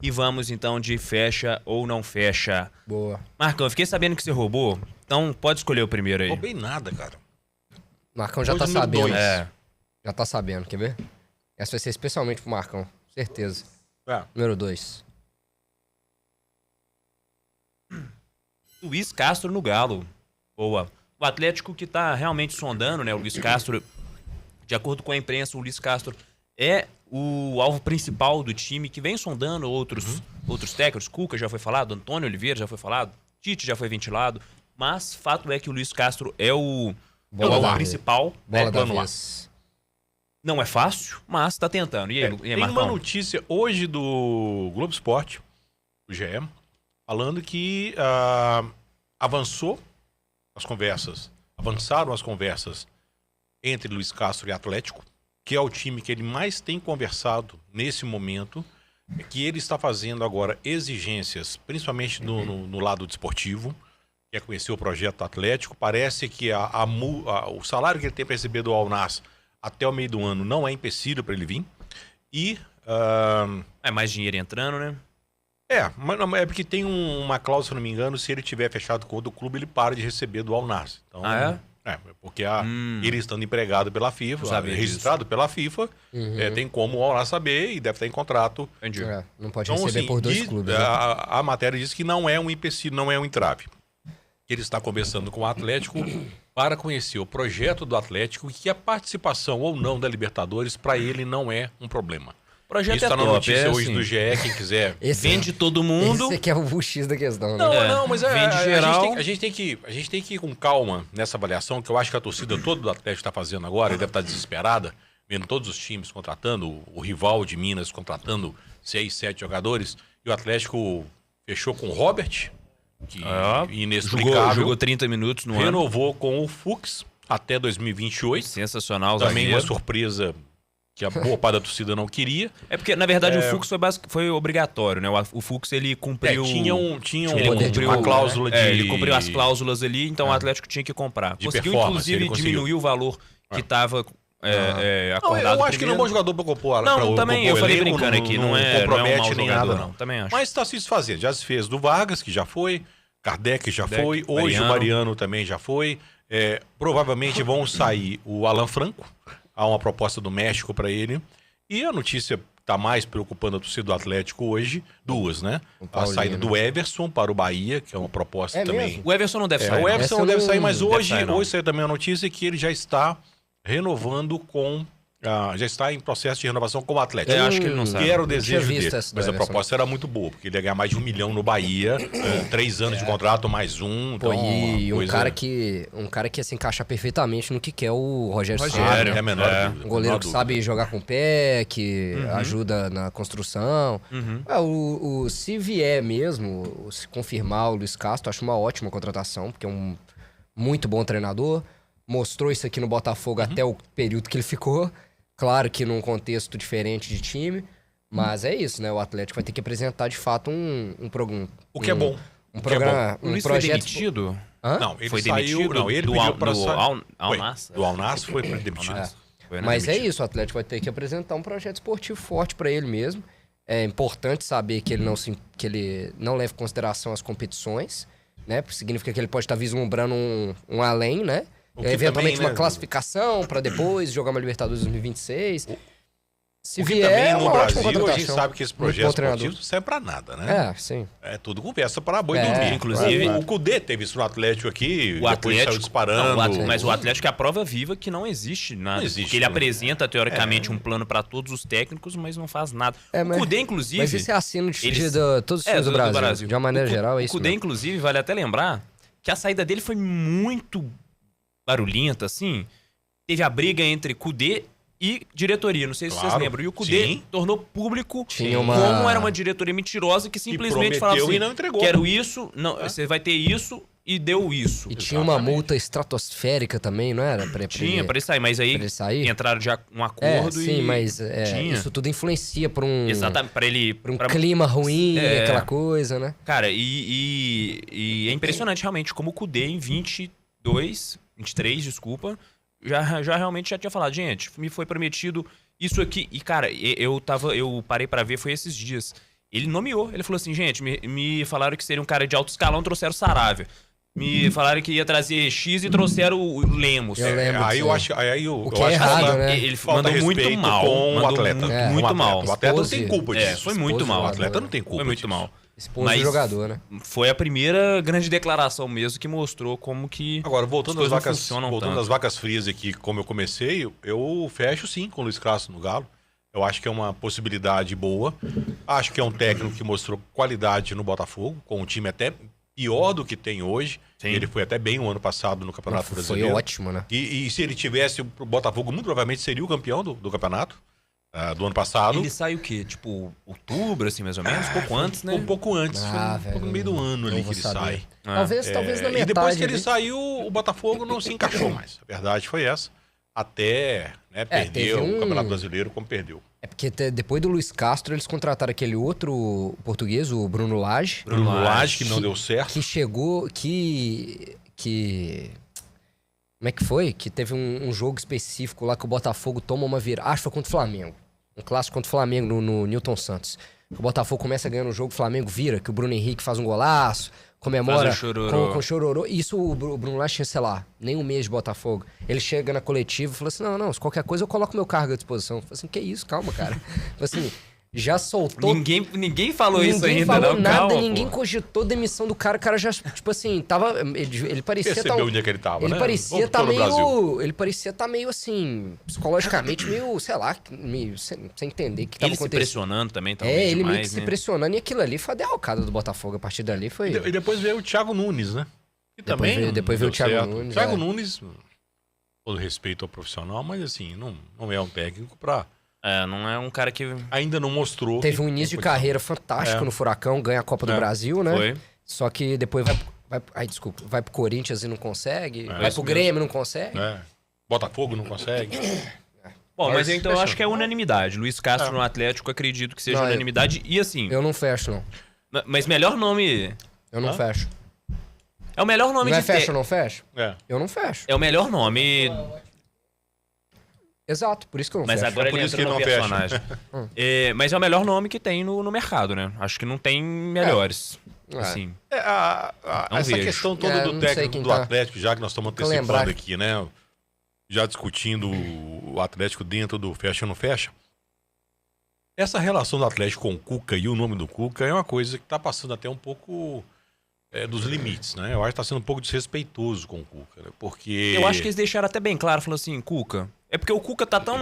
E vamos então de fecha ou não fecha. Boa. Marcão, eu fiquei sabendo que você roubou, então pode escolher o primeiro aí. Roubei nada, cara. Marcão já Hoje tá número sabendo. dois. Já tá sabendo, quer ver? Essa vai ser especialmente pro Marcão, certeza. Número 2. Luiz Castro no Galo. Boa. O Atlético que tá realmente sondando, né? O Luiz Castro, de acordo com a imprensa, o Luiz Castro é o alvo principal do time, que vem sondando outros técnicos. Cuca já foi falado, Antônio Oliveira já foi falado, Tite já foi ventilado. Mas fato é que o Luiz Castro é o alvo principal. Bola da Vamos lá. vez. Não é fácil, mas tá tentando. E aí, Tem Marcão? uma notícia hoje do Globo Esporte, do GE, falando que avançaram as conversas entre Luiz Castro e Atlético, que é o time que ele mais tem conversado nesse momento, que ele está fazendo agora exigências, principalmente no lado desportivo, quer conhecer o projeto Atlético. Parece que o salário que ele tem para receber do Al-Nassr até o meio do ano não é empecilho para ele vir. E É mais dinheiro entrando, né? mas é porque tem uma cláusula, se não me engano, se ele tiver fechado com outro clube, ele para de receber do Al-Nassr. Então, porque ele estando empregado pela FIFA, registrado pela FIFA, tem como o Al-Nassr saber e deve estar em contrato. Entendi. Não pode receber por dois clubes. Né? A matéria diz que não é um empecilho, não é um entrave. Ele está conversando com o Atlético para conhecer o projeto do Atlético, e que a participação ou não da Libertadores, para ele, não é um problema. O projeto Isso é está na top, notícia hoje do GE, quem quiser. Vende todo mundo. Esse aqui é o X da questão, né? Não, mas vende geral. a gente tem que ir com calma nessa avaliação, que eu acho que a torcida toda do Atlético está fazendo agora, e deve estar desesperada, vendo todos os times contratando, o rival de Minas contratando 6, 7 jogadores, e o Atlético fechou com o Robert, que inexplicável. Jogou 30 minutos no ano. Renovou com o Fux até 2028. Sensacional, Também zagueiro. uma surpresa que a boa parte da torcida não queria. É porque, na verdade, o Fux foi obrigatório, né? O Fux, ele cumpriu... Tinha cumpriu uma cláusula de... ele cumpriu as cláusulas ali, então o Atlético tinha que comprar. Conseguiu, inclusive, diminuir o valor que estava acordado. Eu acho que não é um bom jogador para compor. Não, também, eu falei brincando aqui, não compromete um nem jogador, nada, não. Também acho. Mas está se desfazendo. Já se fez do Vargas, que já foi, Kardec já foi, hoje o Mariano também já foi. Provavelmente vão sair o Alan Franco, há uma proposta do México para ele. E a notícia está mais preocupando a torcida do Atlético hoje, duas, né? A saída do Everson para o Bahia, que é uma proposta também. Mesmo? O Everson não deve sair. O Everson não deve sair, mas hoje saiu também a notícia que ele já está renovando com... já está em processo de renovação com o Atlético. Eu acho que ele não sabe. Que era o desejo dele. Mas a proposta era muito boa, porque ele ia ganhar mais de 1 milhão no Bahia, 3 anos de contrato, mais um. Pô, Então, e um cara que ia se encaixar perfeitamente no que quer o Rogério é Ceni. a menor dúvida. Um goleiro que sabe jogar com o pé, que ajuda na construção. Se vier mesmo, se confirmar o Luiz Castro, acho uma ótima contratação, porque é um muito bom treinador. Mostrou isso aqui no Botafogo até o período que ele ficou. Claro que num contexto diferente de time, mas é isso, né? O Atlético vai ter que apresentar de fato um programa. O que é bom. Um programa, O Luiz projeto... foi demitido? Não, ele foi saiu... demitido Não, ele do pediu para Al-Nassr? Do Al-Nassr foi demitido. Mas é isso, o Atlético vai ter que apresentar um projeto esportivo forte para ele mesmo. É importante saber que ele não leva em consideração as competições, né? Porque significa que ele pode estar vislumbrando um além, né? Eventualmente também, uma classificação para depois jogar uma Libertadores 2026. Se O que vier, também é no uma ótima Brasil a gente contratação. sabe que esse Muito projeto bom treinador. esportivo não serve pra nada, né? Sim. É tudo conversa para boi dormir. Inclusive, O Cudê teve isso no Atlético aqui, o depois Atlético saiu disparando. mas o Atlético é a prova viva que não existe nada. Não existe, porque ele né? apresenta, teoricamente, um plano para todos os técnicos, mas não faz nada. O Cudê, inclusive... Mas esse é assino de todos os times do Brasil. De uma maneira geral, é isso O Cudê, mesmo. inclusive, vale até lembrar que a saída dele foi muito barulhenta, assim. Teve a briga entre Cudê e diretoria, não sei se vocês lembram. E o Cudê tornou público como era uma diretoria mentirosa que simplesmente falava assim, e não entregou. quero isso, não, você vai ter isso e deu isso. E tinha uma multa estratosférica também, não era? Tinha, pra ele sair, mas aí entraram já um acordo sim, e... mas isso tudo influencia pra um... Exatamente, pra ele... Pra um clima ruim, aquela coisa, né? Cara, e é impressionante realmente como o Cudê em 23, desculpa, já realmente já tinha falado, gente, me foi prometido isso aqui. E, cara, eu parei pra ver, foi esses dias. Ele nomeou. Ele falou assim, gente, me falaram que seria um cara de alto escalão, trouxeram o Saravia. Me falaram que ia trazer X e trouxeram o Lemos. Eu lembro Aí disso. eu acho, aí eu, O que eu é acho errado, que né? Ele falta mandou muito respeito mal. com o Mandou atleta. muito mal. O atleta não tem Expose. culpa disso. É, foi muito Expose mal. O atleta não tem culpa Foi muito disso. mal. Expôs Mas- o jogador, né? Foi a primeira grande declaração mesmo que mostrou como que Agora, voltando as às coisas não vacas, funcionam voltando tanto. às vacas frias aqui, como eu comecei, eu fecho sim com o Luiz Castro no Galo. Eu acho que é uma possibilidade boa. Acho que é um técnico que mostrou qualidade no Botafogo, com um time até pior do que tem hoje. Sim. Ele foi até bem o ano passado no Campeonato Foi Brasileiro. ótimo, né? E se ele tivesse, o Botafogo muito provavelmente seria o campeão do campeonato do ano passado. Ele sai o quê? Tipo, outubro, assim, mais ou menos? Pouco antes, né? Um pouco antes, Ah, foi um pouco velho, no meio do ano não ali que vou ele saber. sai. Talvez na metade. E depois que ele ali. saiu, o Botafogo não se encaixou mais. A verdade foi essa. Até teve perdeu o um- Campeonato Brasileiro como perdeu. É porque depois do Luiz Castro, eles contrataram aquele outro português, o Bruno Lage, Bruno Bruno Lage, Lage, que não deu certo. que chegou, que... Como é que foi? Que teve um jogo específico lá que o Botafogo toma uma virada. Acho que foi contra o Flamengo. Um clássico contra o Flamengo no Newton Santos. O Botafogo começa ganhando o jogo, o Flamengo vira, que o Bruno Henrique faz um golaço, comemora Faz o chororô. com chororô. E isso o Bruno Lage tinha, sei lá, nem um mês de Botafogo. Ele chega na coletiva e fala assim, não, se qualquer coisa eu coloco meu cargo à disposição. Eu falo assim, que isso, calma, cara. Falei assim, já soltou... Ninguém falou isso Ninguém ainda, falou não. nada, Calma, ninguém pô. cogitou demissão do cara. O cara já, tipo assim, tava. Ele parecia Percebeu onde é que ele tava, ele né? parecia Voltou tá no Brasil. meio. Ele parecia tá meio assim, psicologicamente, meio, sei lá, meio sem entender o que tava Ele se acontecendo. pressionando também, talvez Ele meio demais, que se né? pressionando. E aquilo ali foi a derrocada do Botafogo. A partir dali foi. E depois veio o Thiago Nunes, né? E também depois veio o deu Thiago certo. Nunes, Thiago é. Nunes, todo respeito ao profissional, mas assim, não é um técnico pra... É, não é um cara que Ainda não mostrou. Teve que um tem início de condição. carreira fantástico É. no Furacão, ganha a Copa do É. Brasil, né? foi. Só que depois vai pro Corinthians e não consegue. Vai pro isso Grêmio e não consegue. É. Botafogo não consegue. Bom, mas Mas então eu acho que é impressionante. unanimidade. Luiz Castro É. no Atlético, acredito que seja Não, unanimidade. E assim, Eu não fecho, não. mas melhor nome... Eu não Hã? fecho. É o melhor nome Não é de fecho ou não fecho? É. Eu não fecho. É o melhor nome, Exato, por isso que eu não mas fecho. agora por ele isso entra que no ele não fecha. personagem. Mas é o melhor nome que tem no mercado, né? Acho que não tem melhores. É. Assim. Não Essa vejo. questão toda É, do não sei técnico quem do tá. Atlético, já que nós estamos Pra lembrar. antecipando aqui, né? Já discutindo o Atlético dentro do fecha ou não fecha. Essa relação do Atlético com o Cuca e o nome do Cuca é uma coisa que está passando até um pouco dos limites, né? Eu acho que está sendo um pouco desrespeitoso com o Cuca, né? Porque... Eu acho que eles deixaram até bem claro, falou assim, Cuca. É porque o Cuca tá tão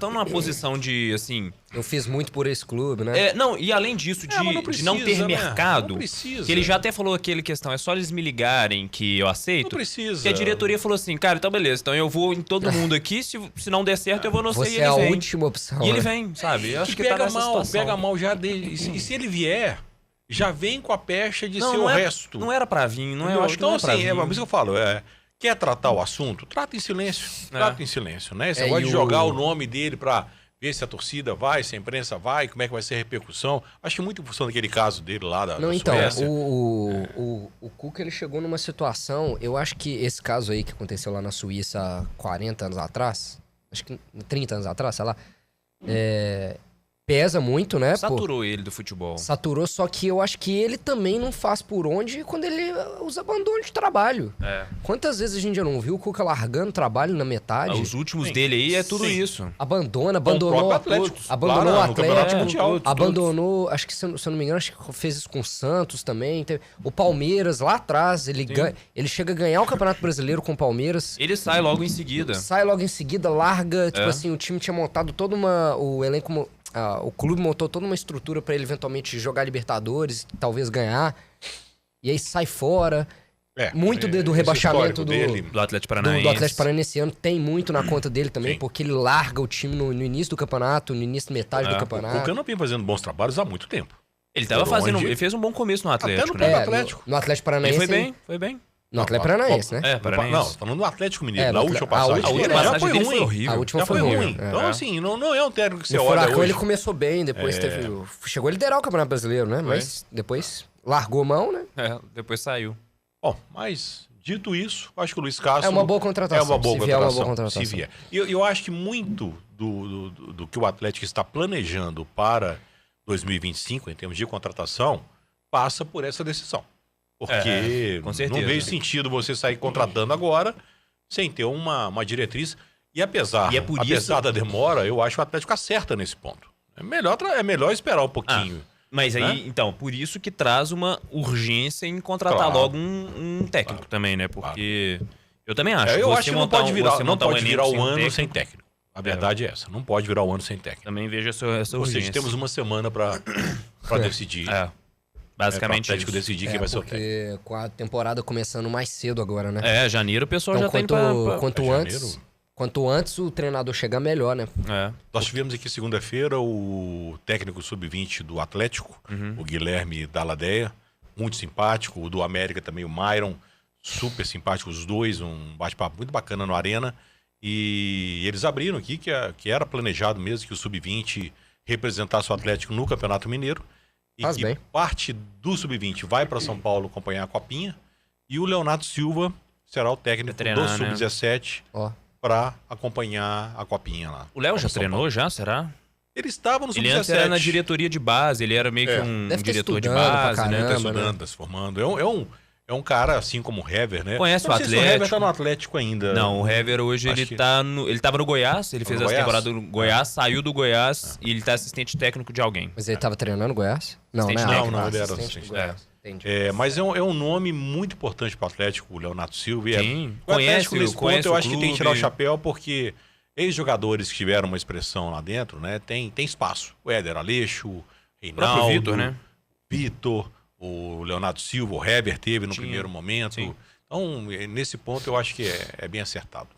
numa posição de, assim... Eu fiz muito por esse clube, né? Não, e além disso, de mas não, precisa, ter né? mercado, Não precisa. que ele já até falou aquele questão, é só eles me ligarem que eu Não aceito. precisa. Que a diretoria falou assim, cara, então beleza, então eu vou em todo mundo aqui, se não der certo eu vou no Você e é ele a vem. última opção. E ele né? vem, sabe? Eu acho E que tá pega nessa mal, situação. pega mal já dele. E se ele vier, já vem com a pecha de ser o não resto. Não era pra vir, não é, eu Entendeu? acho que Então, não é pra assim, vir. é por isso que eu falo, quer tratar o assunto? Trata em silêncio. Trata em silêncio, né? Você pode e jogar o- o nome dele pra ver se a torcida vai, se a imprensa vai, como é que vai ser a repercussão. Acho que muito em função daquele caso dele lá da Não, então, Suécia. o Cuca, ele chegou numa situação... Eu acho que esse caso aí que aconteceu lá na Suíça há 40 anos atrás, acho que 30 anos atrás, sei lá, pesa muito, né? pô? Saturou ele do futebol. Saturou, só que eu acho que ele também não faz por onde quando ele usa abandono de trabalho. É. Quantas vezes a gente já não viu o Cuca largando trabalho na metade? Os últimos Sim. dele aí é tudo Sim. isso. Abandonou próprio a Atlético. abandonou Lá o no Campeonato Atlético, Mundial. abandonou, acho que se eu não me engano, acho que fez isso com o Santos também. O Palmeiras lá atrás, ele chega a ganhar o Campeonato Brasileiro com o Palmeiras. Ele sai logo em seguida. Sai logo em seguida, larga, tipo assim, o time tinha montado toda o elenco, o clube montou toda uma estrutura pra ele eventualmente jogar Libertadores, talvez ganhar. E aí sai fora. Muito do esse rebaixamento histórico dele. Do Atlético do Paranaense. Atlético Paranaense esse ano tem muito na conta dele também, Sim. porque ele larga o time no início do campeonato, no início da metade do O campeonato. Cuca não vem fazendo bons trabalhos há muito tempo. Ele tava Por fazendo. onde? Ele fez um bom começo no Atlético, no né? próprio É, Atlético. no Atlético Ele Paranaense. foi bem, foi bem. No Atlético Paranaense, né? É, Paranaense. Não, falando do Atlético Mineiro, É, na no última Atle- a passagem. última dele, passagem já foi dele ruim. foi horrível. A última Já foi foi ruim. ruim. É. Então, assim, não é um técnico que você No olha Furacão hoje. ele começou bem, depois chegou a liderar o Campeonato Brasileiro, né? Mas depois largou mão, né? Depois saiu. Bom, mas dito isso, acho que o Luiz Castro... É uma boa contratação. É uma boa Se vier, é uma contratação. boa contratação. Se vier. E eu acho que muito do que o Atlético está planejando para 2025, em termos de contratação, passa por essa decisão. Porque com certeza. não vejo sentido você sair contratando agora sem ter uma diretriz. E apesar da demora, eu acho que o Atlético acerta nesse ponto. É melhor esperar um pouquinho. Mas aí, então, por isso que traz uma urgência em contratar logo um técnico também, né? Porque eu também acho. Eu acho que não pode virar o ano técnico. sem técnico. A verdade é essa. Não pode virar o ano sem técnico. Também vejo essa urgência. Ou seja, temos uma semana para decidir. Basicamente o Atlético decidir quem vai ser o técnico. Porque com a temporada começando mais cedo agora, né? Janeiro o pessoal então, já tem pra... Quanto antes o treinador chegar, melhor, né? Nós tivemos aqui segunda-feira o técnico sub-20 do Atlético, o Guilherme Dalladea, muito simpático. O do América também, o Myron, super simpático, os dois, um bate-papo muito bacana no Arena. E eles abriram aqui que era planejado mesmo que o sub-20 representasse o Atlético no Campeonato Mineiro. E Faz que bem. parte do sub-20 vai para São Paulo acompanhar a Copinha. E o Leonardo Silva será o técnico do sub-17 para acompanhar a Copinha lá. O Léo já treinou já, será? Ele estava no sub-17. Ele antes era na diretoria de base, ele era meio que um diretor de base, né? Tá estudando, tá se formando. É um cara, assim como o Hever, né? Conhece o Atlético. O Hever tá no Atlético ainda. Não, o Hever hoje ele tava no Goiás, ele fez essa temporada no Goiás, saiu do Goiás e ele tá assistente técnico de alguém. Mas ele tava treinando o Goiás? Não, né? Não, ele era assistente. Mas é um nome muito importante pro Atlético, o Leonardo Silva. Sim, o Atlético, nesse ponto, eu acho que tem que tirar o chapéu, porque ex-jogadores que tiveram uma expressão lá dentro, né? Tem espaço. O Éder Aleixo, Reinaldo, Vitor, né? Vitor, o Leonardo Silva, o Heber teve no primeiro momento. Sim. Então, nesse ponto, eu acho que é bem acertado.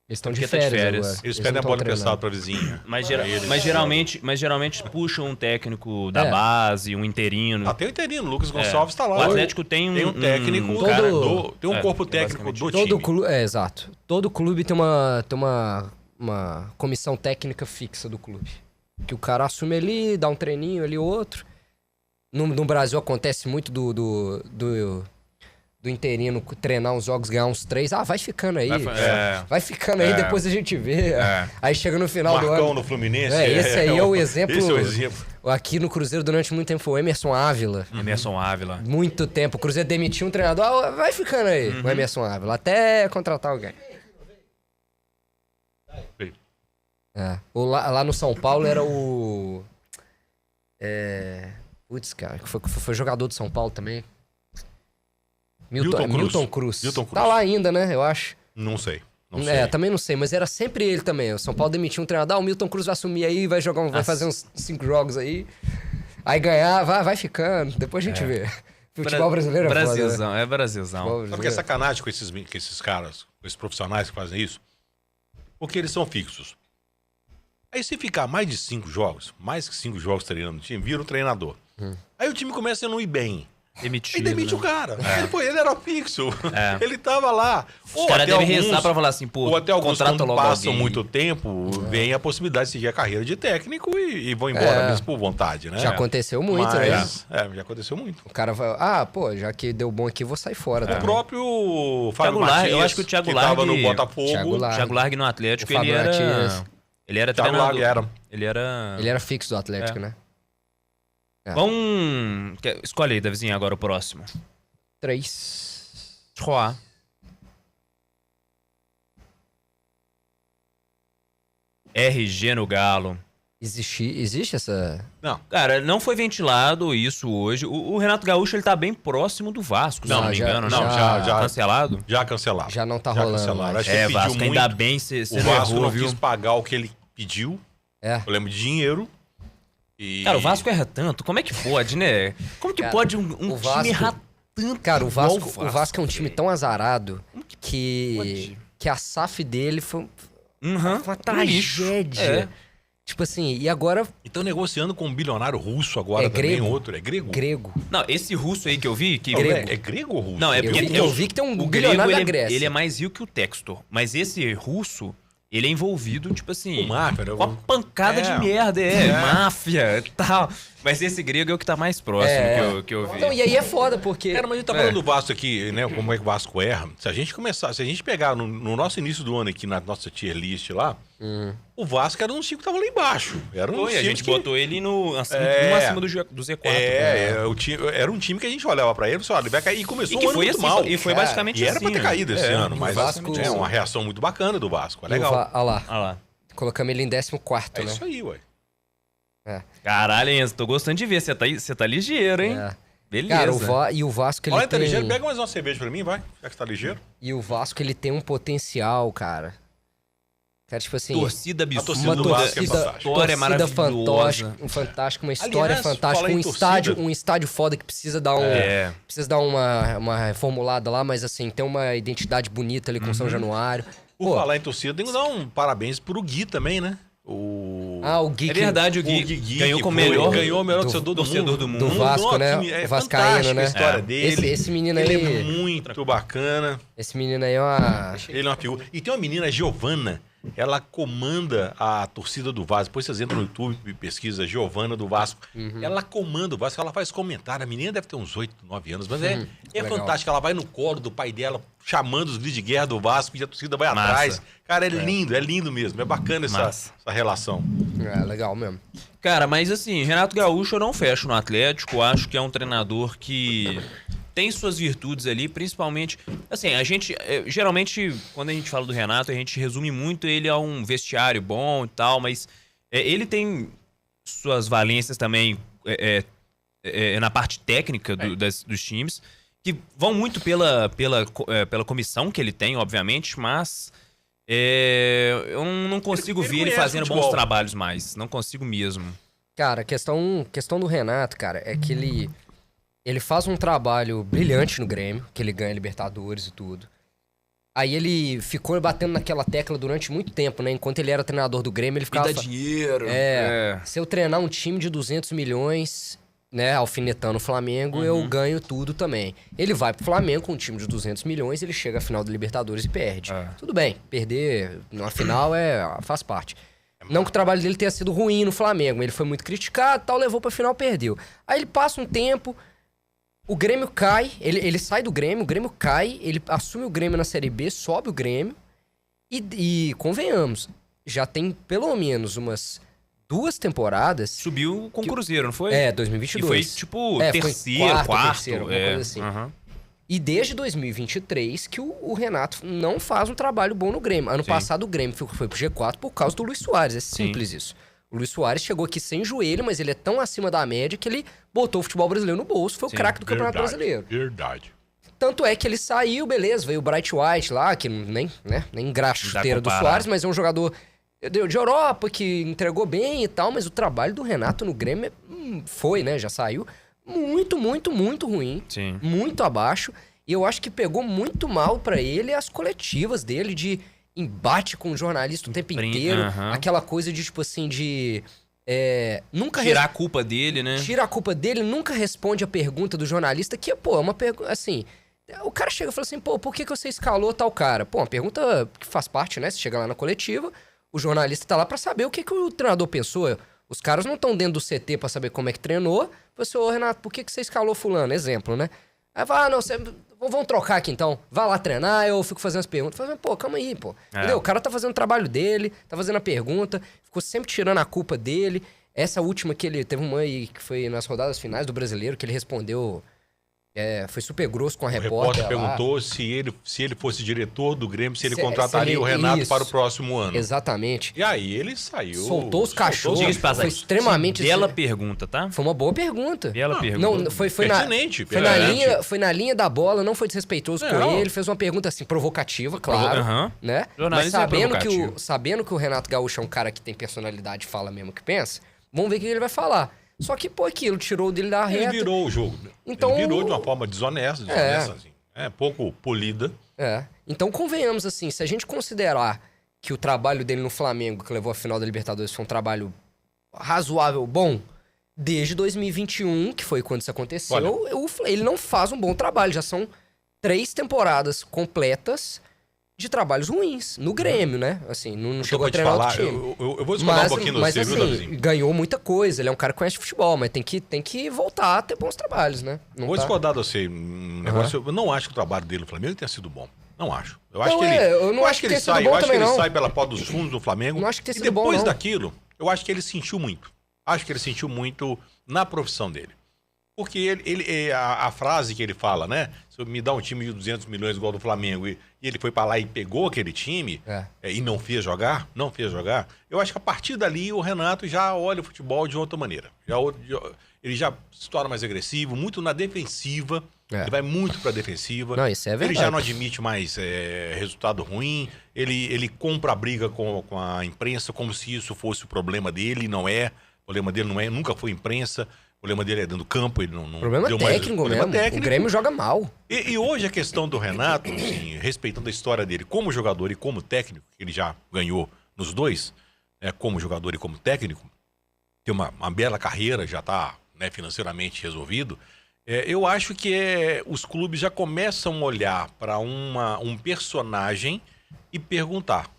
Eles estão de férias. Eles pedem a bola emprestada pra vizinha. Mas geralmente puxam um técnico da base, um interino. Tem um interino, o Lucas Gonçalves tá lá. O Atlético tem um técnico, tem um corpo técnico do time. Exato. Todo clube tem uma comissão técnica fixa do clube. Que o cara assume ali, dá um treininho ali, outro. No Brasil acontece muito do interino treinar uns jogos, ganhar uns 3. Vai ficando aí. Vai ficando aí, depois a gente vê. Aí chega no final do ano. Marcão no Fluminense. Esse aí é o exemplo. Esse é o exemplo. Aqui no Cruzeiro, durante muito tempo, foi o Emerson Ávila. Emerson Ávila. Muito tempo. O Cruzeiro demitiu um treinador. Vai ficando aí, o Emerson Ávila. Até contratar alguém. Lá no São Paulo era o... Putz, cara, que foi jogador do São Paulo também. Milton Cruz. Tá lá ainda, né? Eu acho. Não sei. Também não sei, mas era sempre ele também. O São Paulo demitiu um treinador. O Milton Cruz vai assumir aí, vai fazer uns 5 jogos aí. Aí ganhar, vai ficando. Depois a gente vê. Futebol brasileiro é Brasilzão, foda, né? É Brasilzão. Sabe que é sacanagem com esses caras, com esses profissionais que fazem isso? Porque eles são fixos. Aí se ficar mais de 5 jogos, mais que 5 jogos treinando no time, vira o treinador. Aí o time começa a não ir bem. Demitido, e demite o cara. Ele era fixo. Ele tava lá. Os caras devem rezar pra falar assim, pô, ou até alguns contrata quando logo passam alguém. muito tempo, vem a possibilidade de seguir a carreira de técnico e vão embora mesmo por vontade, né? Já aconteceu muito, né? Já aconteceu muito. O cara vai, já que deu bom aqui, vou sair fora. O próprio Fábio Matias, Matias, eu acho que o Thiago que Largue, tava no Botafogo. Thiago Largue no Atlético, ele era Thiago treinador. Largue Ele era fixo do Atlético, né? Vamos... Escolhe aí, Davizinho, agora o próximo. 3. Troá. RG no Galo. Existe essa... Não. Cara, não foi ventilado isso hoje. O Renato Gaúcho, ele tá bem próximo do Vasco, se não me engano. Já cancelado? Já cancelado. Já não tá rolando. Acho que Vasco, muito. ainda bem você o Vasco errou, não viu? quis pagar o que ele pediu. Problema de dinheiro. E... Cara, o Vasco erra tanto. Como é que pode, né? Como que pode um Vasco, time errar tanto? Cara, o Vasco é um time tão azarado que a SAF dele foi uma tragédia. Tipo assim, e agora... E estão negociando com um bilionário russo agora também, outro. É grego? Grego. Não, esse russo aí que eu vi... É grego ou russo? Não, é porque... Eu vi que tem um bilionário da Grécia. Ele é mais rico que o Textor. Mas esse russo, ele é envolvido, tipo assim, O máfia, né? com uma pancada de merda, máfia e tal. Mas esse grego é o que tá mais próximo que eu vi. Então, e aí é foda, porque... Cara, mas a gente tá falando do Vasco aqui, né? Como é que o Vasco erra. Se a gente pegar no nosso início do ano aqui, na nossa tier list lá, o Vasco era um time que tava lá embaixo. Era um Foi, a gente botou ele um acima do Z4. Era um time que a gente olhava pra ele e falava, ele vai cair. E começou o ano muito mal. E foi basicamente E era pra ter caído esse ano, o mas Vasco- é uma reação muito bacana do Vasco. É legal. Olha lá, Olha lá. colocamos ele em 14º, É né? isso aí, ué. Caralho, Enzo, tô gostando de ver. Você tá ligeiro, hein? É. Beleza. Cara, e o Vasco, ele Olha, tá tem... ligeiro, pega mais uma cerveja pra mim, vai. Já que você tá ligeiro. E o Vasco, ele tem um potencial, cara. Cara, tipo assim... Torcida absurda. torcida do Vasco é fantástica. História maravilhosa. Fantástica, uma história Aliás, fantástica, falar em torcida- um estádio foda que precisa dar precisa dar uma reformulada lá, mas assim, tem uma identidade bonita ali com São Januário. Por falar em torcida, tem que dar um parabéns pro Gui também, né? O Gui É verdade, o Gui ganhou como melhor torcedor do mundo. do Vasco, né? É O vascaíno, fantástica né? a história dele. Esse menino aí... Ele é muito bacana. Esse menino aí é uma... Ele é uma figura. E tem uma menina, Giovana, ela comanda a torcida do Vasco. Depois vocês entram no YouTube e pesquisa Giovana do Vasco. Ela comanda o Vasco, ela faz comentário. A menina deve ter uns 8, 9 anos, mas é legal. fantástica. Ela vai no colo do pai dela, chamando os gritos de guerra do Vasco e a torcida vai Massa. atrás. Cara, é lindo mesmo. É bacana essa relação. É, legal mesmo. Cara, mas assim, Renato Gaúcho eu não fecho no Atlético. Acho que é um treinador que tem suas virtudes ali, principalmente... Assim, a gente... geralmente, quando a gente fala do Renato, a gente resume muito ele a um vestiário bom e tal, mas ele tem suas valências também na parte técnica dos times, que vão muito pela comissão que ele tem, obviamente, mas... eu não consigo Ele ver ele conhece fazendo futebol. bons trabalhos mais. Não consigo mesmo. Cara, a questão do Renato, cara, é que ele faz um trabalho brilhante no Grêmio, que ele ganha Libertadores e tudo. Aí ele ficou batendo naquela tecla durante muito tempo, né? Enquanto ele era treinador do Grêmio, ele ficava... dinheiro. Se eu treinar um time de 200 milhões, né, alfinetando o Flamengo, eu ganho tudo também. Ele vai pro Flamengo com um time de 200 milhões, ele chega à final da Libertadores e perde. Tudo bem, perder na final faz parte. Não que o trabalho dele tenha sido ruim no Flamengo, ele foi muito criticado, tal, levou pra final, perdeu. Aí ele passa um tempo, o Grêmio cai, ele sai do Grêmio, o Grêmio cai, ele assume o Grêmio na Série B, sobe o Grêmio e convenhamos, já tem pelo menos umas 2 temporadas... Subiu com o Cruzeiro, não foi? 2022. E foi tipo foi terceiro, quarto. terceiro, alguma coisa assim. E desde 2023 que o Renato não faz um trabalho bom no Grêmio. Ano passado o Grêmio foi pro G4 por causa do Luis Soares. É simples isso. O Luis Soares chegou aqui sem joelho, mas ele é tão acima da média que ele botou o futebol brasileiro no bolso. Foi o craque do Campeonato Brasileiro. Verdade. Tanto é que ele saiu, beleza, veio o Bright White lá, que nem engraxa chuteira do Soares, mas é um jogador de Europa que entregou bem e tal, mas o trabalho do Renato no Grêmio foi, né, já saiu, muito, muito, muito ruim. Sim. Muito abaixo. E eu acho que pegou muito mal pra ele as coletivas dele de embate com o jornalista o tempo inteiro. Aquela coisa de, tipo assim, de... nunca Tirar a culpa dele, né? Tira a culpa dele, nunca responde a pergunta do jornalista, que, pô, é uma pergunta, assim... O cara chega e fala assim, pô, por que você escalou tal cara? Pô, uma pergunta que faz parte, né? Você chega lá na coletiva, o jornalista tá lá pra saber o que o treinador pensou. Os caras não estão dentro do CT pra saber como é que treinou. Você, ô Renato, por que você escalou fulano? Exemplo, né? Aí vai, vamos trocar aqui então. Vai lá treinar, eu fico fazendo as perguntas. Fala, pô, calma aí, pô. Entendeu? O cara tá fazendo o trabalho dele, tá fazendo a pergunta, ficou sempre tirando a culpa dele. Essa última que ele teve uma aí que foi nas rodadas finais do Brasileiro, que ele respondeu... foi super grosso com a repórter. O repórter perguntou se ele fosse diretor do Grêmio, se ele contrataria o Renato para o próximo ano. Exatamente. E aí ele saiu... Soltou os cachorros. Foi extremamente... Bela pergunta, tá? Foi uma boa pergunta. Bela pergunta. Não, foi pertinente. Foi na linha da bola, não foi desrespeitoso com ele, fez uma pergunta assim, provocativa, claro. Né? Mas sabendo que o Renato Gaúcho é um cara que tem personalidade e fala mesmo o que pensa, vamos ver o que ele vai falar. Só que, pô, aquilo tirou dele da reta. Ele virou o jogo. Então, ele virou de uma forma desonesta assim. Pouco polida. Então, convenhamos assim, se a gente considerar que o trabalho dele no Flamengo, que levou à final da Libertadores, foi um trabalho razoável, bom, desde 2021, que foi quando isso aconteceu, ele não faz um bom trabalho. Já são 3 temporadas completas de trabalhos ruins, no Grêmio, né? Assim, não chegou a te treinar falar, outro time. eu vou discordar um pouquinho mas você, viu, assim, Davizinho? ganhou muita coisa. Ele é um cara que conhece futebol, mas tem que voltar a ter bons trabalhos, né? Não Vou tá... discordar de você. Um negócio, eu não acho que o trabalho dele no Flamengo tenha sido bom. Não acho. Eu acho Não, que ele, eu não acho que ele tenha sido sai, bom eu acho que também, ele não. sai pela porta dos fundos do Flamengo. Não acho que tenha e sido bom, depois não. daquilo, eu acho que ele sentiu muito. Acho que ele sentiu muito na profissão dele. Porque a frase que ele fala, né? Se me dá um time de 200 milhões igual do Flamengo e ele foi pra lá e pegou aquele time e não fez jogar, eu acho que a partir dali o Renato já olha o futebol de outra maneira. Ele já se torna mais agressivo, muito na defensiva. Ele vai muito pra defensiva. Não, isso é verdade. Ele já não admite mais resultado ruim. Ele compra a briga com a imprensa como se isso fosse o problema dele. Não é. O problema dele não é, nunca foi imprensa. O problema dele é dentro do campo. Ele não Problema deu técnico problema mesmo. técnico. O Grêmio joga mal. E hoje a questão do Renato, assim, respeitando a história dele como jogador e como técnico, que ele já ganhou nos dois, como jogador e como técnico, tem uma bela carreira, já está financeiramente resolvido. Eu acho que os clubes já começam a olhar para um personagem e perguntar,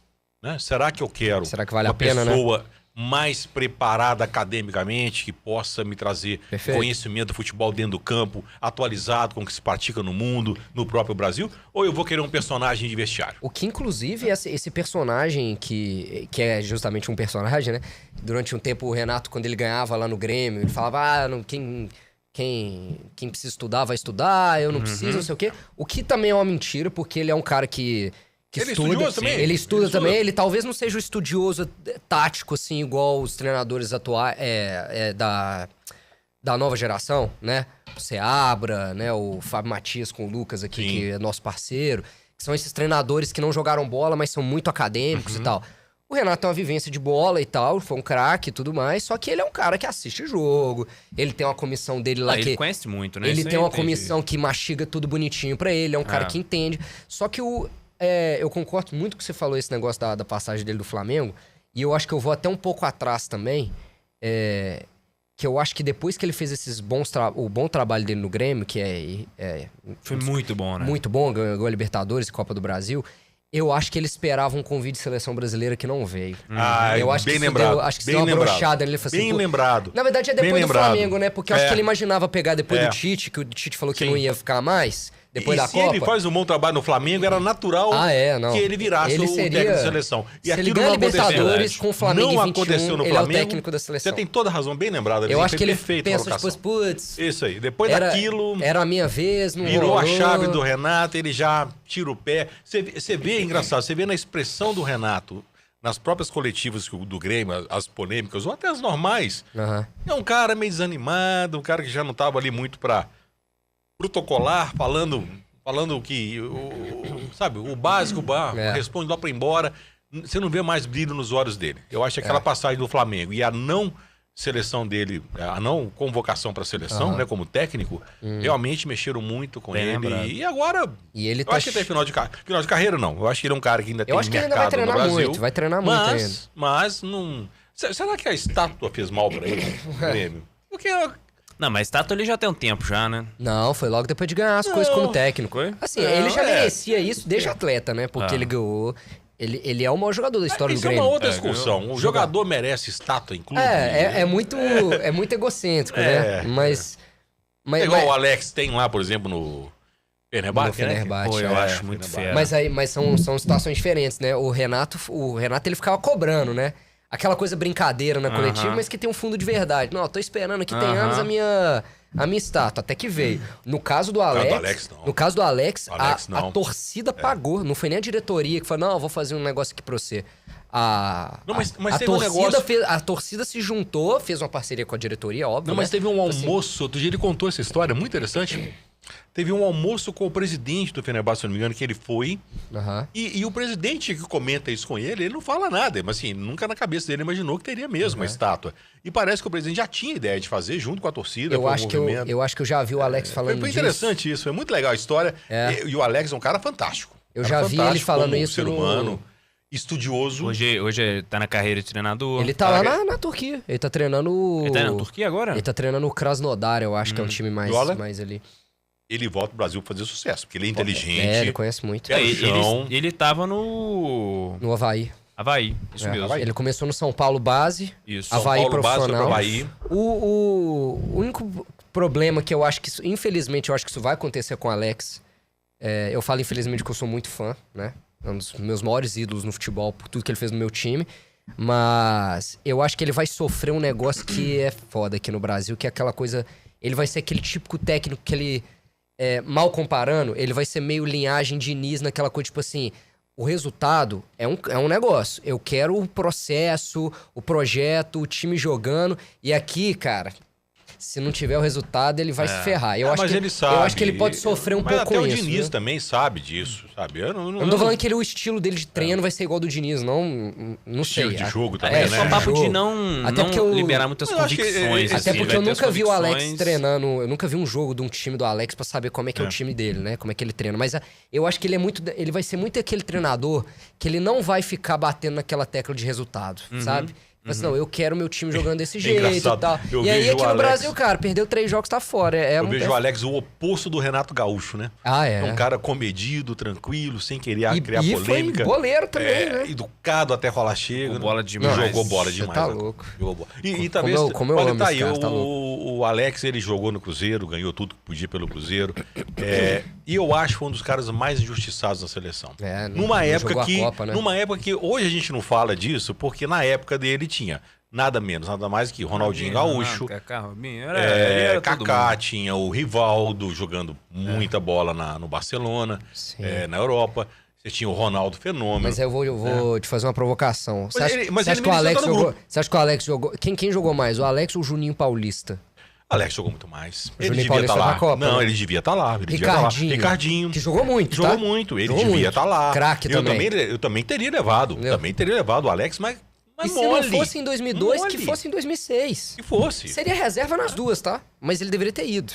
né? Será que eu quero Será que vale uma a pena, pessoa mais preparada academicamente, que possa me trazer conhecimento do futebol dentro do campo, atualizado com o que se pratica no mundo, no próprio Brasil, ou eu vou querer um personagem de vestiário? O que, inclusive, esse personagem, que é justamente um personagem, né? Durante um tempo, o Renato, quando ele ganhava lá no Grêmio, ele falava, quem precisa estudar, vai estudar, eu não preciso, não sei o quê. O que também é uma mentira, porque ele é um cara que ele estuda. estudioso também? Ele estuda também. Ele talvez não seja o estudioso tático, assim, igual os treinadores atuais da nova geração, né? O Seabra, né? O Fábio Matias com o Lucas aqui, que é nosso parceiro. Que são esses treinadores que não jogaram bola, mas são muito acadêmicos e tal. O Renato tem uma vivência de bola e tal, foi um craque e tudo mais, só que ele é um cara que assiste jogo, ele tem uma comissão dele lá que... Ele conhece muito, né? Ele Isso tem aí uma entendi. comissão que mastiga tudo bonitinho pra ele, é um cara que entende. Só que eu concordo muito com o que você falou, esse negócio da passagem dele do Flamengo, e eu acho que eu vou até um pouco atrás também, que eu acho que depois que ele fez o bom trabalho dele no Grêmio, que Foi muito bom, né? muito bom, ganhou a Libertadores e Copa do Brasil, eu acho que ele esperava um convite de seleção brasileira que não veio. Eu acho bem que lembrado. acho que isso deu uma brochada nele. Bem lembrado. Na verdade é depois do Flamengo, né? Porque eu acho que ele imaginava pegar depois do Tite, que o Tite falou que não ia ficar mais, depois da Copa. Se ele faz um bom trabalho no Flamengo, era natural que ele virasse o técnico da seleção. E se ele ganha Libertadores com o Flamengo não em 21, aconteceu no ele é o Flamengo. técnico da seleção. Você tem toda a razão, bem lembrado. Eu acho que ele perfeito pensa, tipo, putz... Isso aí. Depois daquilo... Era a minha vez, não virou rolou. a chave do Renato, ele já tira o pé. Você vê, engraçado, você vê na expressão do Renato, nas próprias coletivas do Grêmio, as polêmicas, ou até as normais. É um cara meio desanimado, um cara que já não estava ali muito para protocolar, falando que, sabe, o básico, responde lá para ir embora. Você não vê mais brilho nos olhos dele. Eu acho que aquela passagem do Flamengo e a não seleção dele, a não convocação para a seleção, né, como técnico, realmente mexeram muito com ele. E agora, ele eu acho que tem final de carreira, não. Eu acho que ele é um cara que ainda tem mercado no Brasil. Eu acho que ele ainda vai treinar muito, vai treinar muito ainda. Mas não... Será que a estátua fez mal para ele, Grêmio? Porque... Não, mas estátua ele já tem um tempo já, né? Não, foi logo depois de ganhar as coisas como técnico. Assim, ele já merecia isso desde atleta, né? Porque ele ganhou... Ele é o maior jogador da história do Grêmio. Isso é uma outra discussão. O jogador merece estátua em clube? É muito egocêntrico, né? Mas é igual o Alex tem lá, por exemplo, no Fenerbahçe, né? Pô, eu acho muito fera. Mas são situações diferentes, né? O Renato, ele ficava cobrando, né? Aquela coisa brincadeira na coletiva, mas que tem um fundo de verdade. Não, eu tô esperando aqui, tem anos a minha estátua, até que veio. No caso do Alex, a torcida pagou. Não foi nem a diretoria que falou, não, eu vou fazer um negócio aqui pra você. A torcida se juntou, fez uma parceria com a diretoria, óbvio. Não, mas teve um almoço, outro dia ele contou essa história, muito interessante. Teve um almoço com o presidente do Fenerbahçe, se não me engano, que ele foi. E o presidente que comenta isso com ele não fala nada. Mas assim, nunca na cabeça dele imaginou que teria mesmo uma estátua. E parece que o presidente já tinha ideia de fazer junto com a torcida. Eu acho que eu já vi o Alex falando disso. Foi interessante isso, é muito legal a história. E o Alex é um cara fantástico. Eu já vi ele falando isso. Ser humano, estudioso. Hoje tá na carreira de treinador. Ele tá lá na Turquia. Ele tá treinando... Ele tá na Turquia agora? Ele tá treinando o Krasnodar, eu acho que é um time mais ali. ele volta pro Brasil pra fazer sucesso, porque ele é inteligente. Ele conhece muito. Ele tava no No Avaí. Avaí, isso mesmo. Avaí. Ele começou no São Paulo base, Isso. Avaí São Paulo base, profissional. Avaí. O único problema que eu acho que infelizmente, eu acho que isso vai acontecer com o Alex. Eu falo infelizmente que eu sou muito fã, né? É um dos meus maiores ídolos no futebol, por tudo que ele fez no meu time. Mas eu acho que ele vai sofrer um negócio que é foda aqui no Brasil, que é aquela coisa... Ele vai ser aquele típico técnico que ele... mal comparando, ele vai ser meio linhagem Diniz naquela coisa, tipo assim... O resultado é um negócio. Eu quero o processo, o projeto, o time jogando. E aqui, cara... Se não tiver o resultado, ele vai se ferrar. Eu acho que ele pode sofrer um pouco com isso. Mas até o Diniz também sabe disso, sabe? Eu não tô falando que o estilo dele de treino vai ser igual do Diniz, não sei. Estilo de jogo também, É né? só papo de não liberar muitas Eu acho que convicções. Até assim, porque vai eu ter as nunca vi o Alex convicções. treinando. Eu nunca vi um jogo de um time do Alex pra saber como é que é o time dele, né? Como é que ele treina. Mas eu acho que ele vai ser muito aquele treinador que ele não vai ficar batendo naquela tecla de resultado, sabe? Mas não, eu quero meu time jogando desse jeito e tal. E aí aqui no Brasil, cara, perdeu 3 jogos, tá fora. Eu vejo o Alex o oposto do Renato Gaúcho, né? É. É um cara comedido, tranquilo, sem querer criar E polêmica. foi boleiro também, né? Educado até rolar chega. Jogou bola demais. Jogou bola demais. Tá né? louco. Jogou bola. E talvez... Como eu amo esse cara, tá o Alex, ele jogou no Cruzeiro, ganhou tudo que podia pelo Cruzeiro. E eu acho que foi um dos caras mais injustiçados na seleção. Numa época que hoje a gente não fala disso, porque na época dele tinha... Nada menos, nada mais que Ronaldinho Gaúcho, Kaká, tinha o Rivaldo jogando muita bola no Barcelona, na Europa. Você tinha o Ronaldo Fenômeno. Mas eu vou te fazer uma provocação. Você acha que o Alex jogou... Quem jogou mais, o Alex ou o Juninho Paulista? Alex jogou muito mais. Ele devia estar lá. Copa, não, né? ele devia estar lá. Ricardinho. Que jogou muito, Jogou muito. Ele devia estar lá. Craque também. Eu também teria levado. Também teria levado o Alex, mas se não fosse em 2002, que fosse em 2006. Que fosse. Seria reserva nas duas, tá? Mas ele deveria ter ido.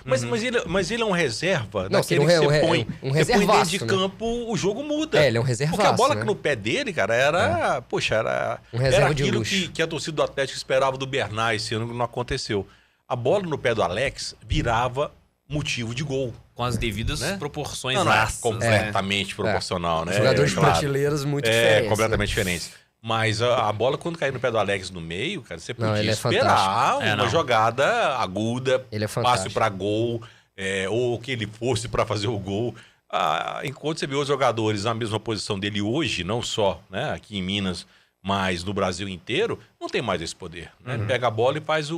Mas ele é um reserva. Não, daquele que você põe. Você põe dentro de campo, o jogo muda. Ele é um reservaço. Porque a bola que no pé dele, cara, era... Poxa, era aquilo que a torcida do Atlético esperava do Bernard esse ano, que não aconteceu. A bola no pé do Alex virava motivo de gol. Com as devidas proporções. Não é completamente proporcional, né? Jogadores de prateleiras muito diferentes. Completamente diferentes. Mas a bola, quando cair no pé do Alex no meio, cara, você podia esperar uma jogada aguda, passe para gol, ou que ele fosse para fazer o gol. Enquanto você vê os jogadores na mesma posição dele hoje, não só aqui em Minas, mas no Brasil inteiro, não tem mais esse poder. Né? Ele pega a bola e faz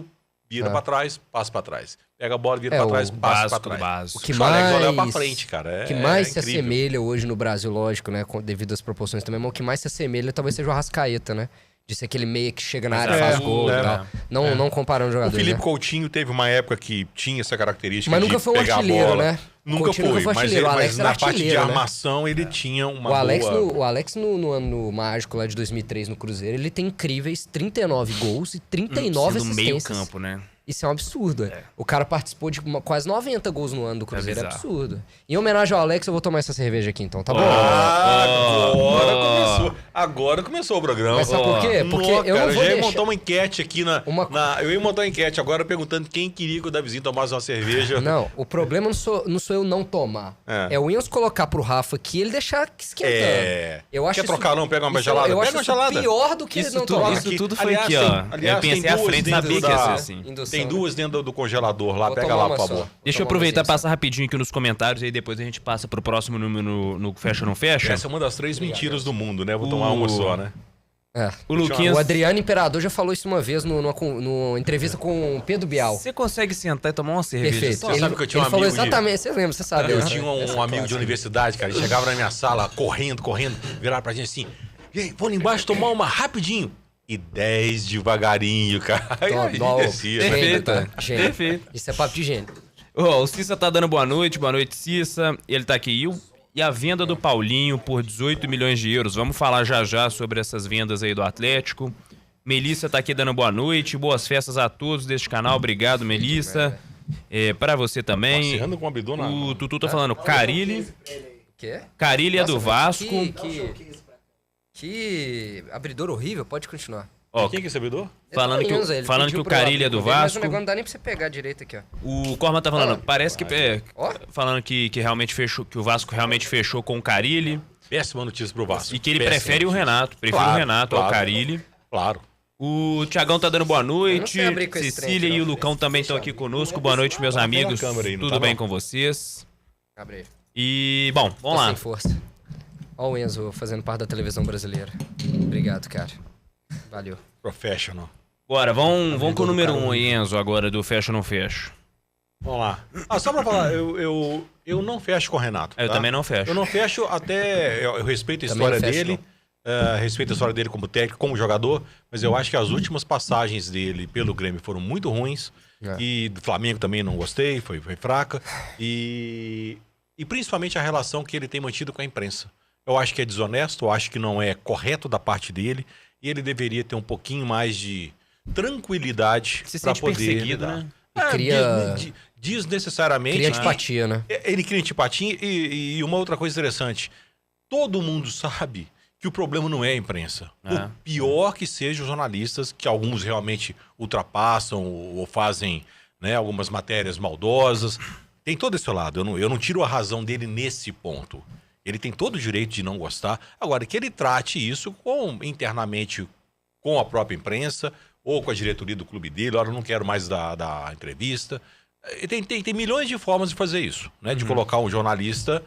vira pra trás, passa pra trás. Pega a bola, vira pra trás, passa pra trás. O que mais olha pra frente, cara. O que mais se assemelha hoje no Brasil, lógico, né? Devido às proporções também, mas o que mais se assemelha talvez seja o Arrascaeta, né? De ser aquele meia que chega na área e faz gol e tal. Não comparando jogadores. O Felipe Coutinho teve uma época que tinha essa característica mas nunca de foi um pegar artilheiro, a bola. Né? Nunca foi, mas na parte de armação ele tinha uma O Alex no ano mágico lá de 2003 no Cruzeiro, ele tem incríveis 39 gols e 39 assistências. No meio campo, né? Isso é um absurdo. O cara participou de quase 90 gols no ano do Cruzeiro. É absurdo. Em homenagem ao Alex, eu vou tomar essa cerveja aqui então, tá bom? Agora começou o programa. Mas sabe por quê? Porque eu não vou já ia montar uma enquete aqui eu ia montar uma enquete agora perguntando quem queria que o Davizinho tomasse uma cerveja. Não, o problema não sou eu não tomar. É o Ians colocar pro Rafa aqui e ele deixar esquentando. Quer trocar não? Pega uma gelada? Eu Pega acho uma gelada. Pior do que ele não tomar. Isso tudo foi aqui, ó. Eu pensei à frente, sabia que ia ser assim. Tem duas dentro do congelador lá, pega lá, por favor. Deixa eu aproveitar e passar rapidinho aqui nos comentários, aí depois a gente passa pro próximo número no Fecha ou Não Fecha. Essa é uma das 3 mentiras do mundo, né? Vou tomar uma só, né? O Adriano Imperador já falou isso uma vez numa entrevista com o Pedro Bial. Você consegue sentar e tomar uma cerveja? Perfeito. Você sabe que eu tinha ele falou exatamente, você lembra, você sabe. Eu tinha um amigo de universidade, cara, ele chegava na minha sala correndo, virava pra gente assim, e aí, vou lá embaixo tomar uma rapidinho. E 10 devagarinho, cara. Perfeito. Isso é papo de gênio. O Cissa tá dando boa noite Cissa. Ele tá aqui. E a venda do Paulinho por 18 milhões de euros. Vamos falar já sobre essas vendas aí do Atlético. Melissa tá aqui dando boa noite. Boas festas a todos deste canal. Obrigado, Melissa. Pra você também. O Tutu tá falando Carille. Carille é do Vasco. Que abridor horrível, pode continuar. Ó, Quem que é servidor? falando que, Enzo, ele falando pediu que o pro Carille é do amigo dele, mas Vasco. o negócio não dá nem pra você pegar direito aqui, ó. O Corma tá falando, Fala. parece que... Ó. falando que realmente fechou, que o Vasco realmente fechou com o Carille Péssima notícia pro Vasco. e que ele Péssima prefere o notícia. Renato. Prefere Claro, o Renato ao claro. Carille. Claro. O Tiagão tá dando boa Eu não noite. sei abrir com esse Cecília trem aqui, e o não. Lucão também estão aqui conosco. Boa noite, meus Tá amigos. pela câmera aí, não Tudo tá, bem não? com vocês? Abre aí. E, bom, Tô vamos lá. sem força. Ó o Enzo fazendo parte da televisão brasileira. Obrigado, cara. Valeu. Professional. Bora, vamos com o número cara. 1 aí, Enzo, agora do Fecha ou Não Fecha. Vamos lá. Só pra falar, eu não fecho com o Renato. Eu tá? também não fecho. Eu não fecho até... Eu respeito a Também história não fecho, dele. Respeito a história dele como técnico, como jogador. Mas eu acho que as últimas passagens dele pelo Grêmio foram muito ruins. É. E do Flamengo também não gostei, foi fraca. E principalmente a relação que ele tem mantido com a imprensa. Eu acho que é desonesto, eu acho que não é correto da parte dele. E ele deveria ter um pouquinho mais de tranquilidade Se para sente poder perseguido, lidar. né? Cria- Desnecessariamente. Cria né? antipatia, né? Ele cria antipatia e uma outra coisa interessante. Todo mundo sabe que o problema não é a imprensa. É. O pior que sejam os jornalistas, que alguns realmente ultrapassam ou fazem, né, algumas matérias maldosas. Tem todo esse lado. Eu não tiro a razão dele nesse ponto. Ele tem todo o direito de não gostar. Agora, que ele trate isso internamente com a própria imprensa ou com a diretoria do clube dele. Olha, eu não quero mais dar entrevista. Tem milhões de formas de fazer isso, né? De colocar um jornalista,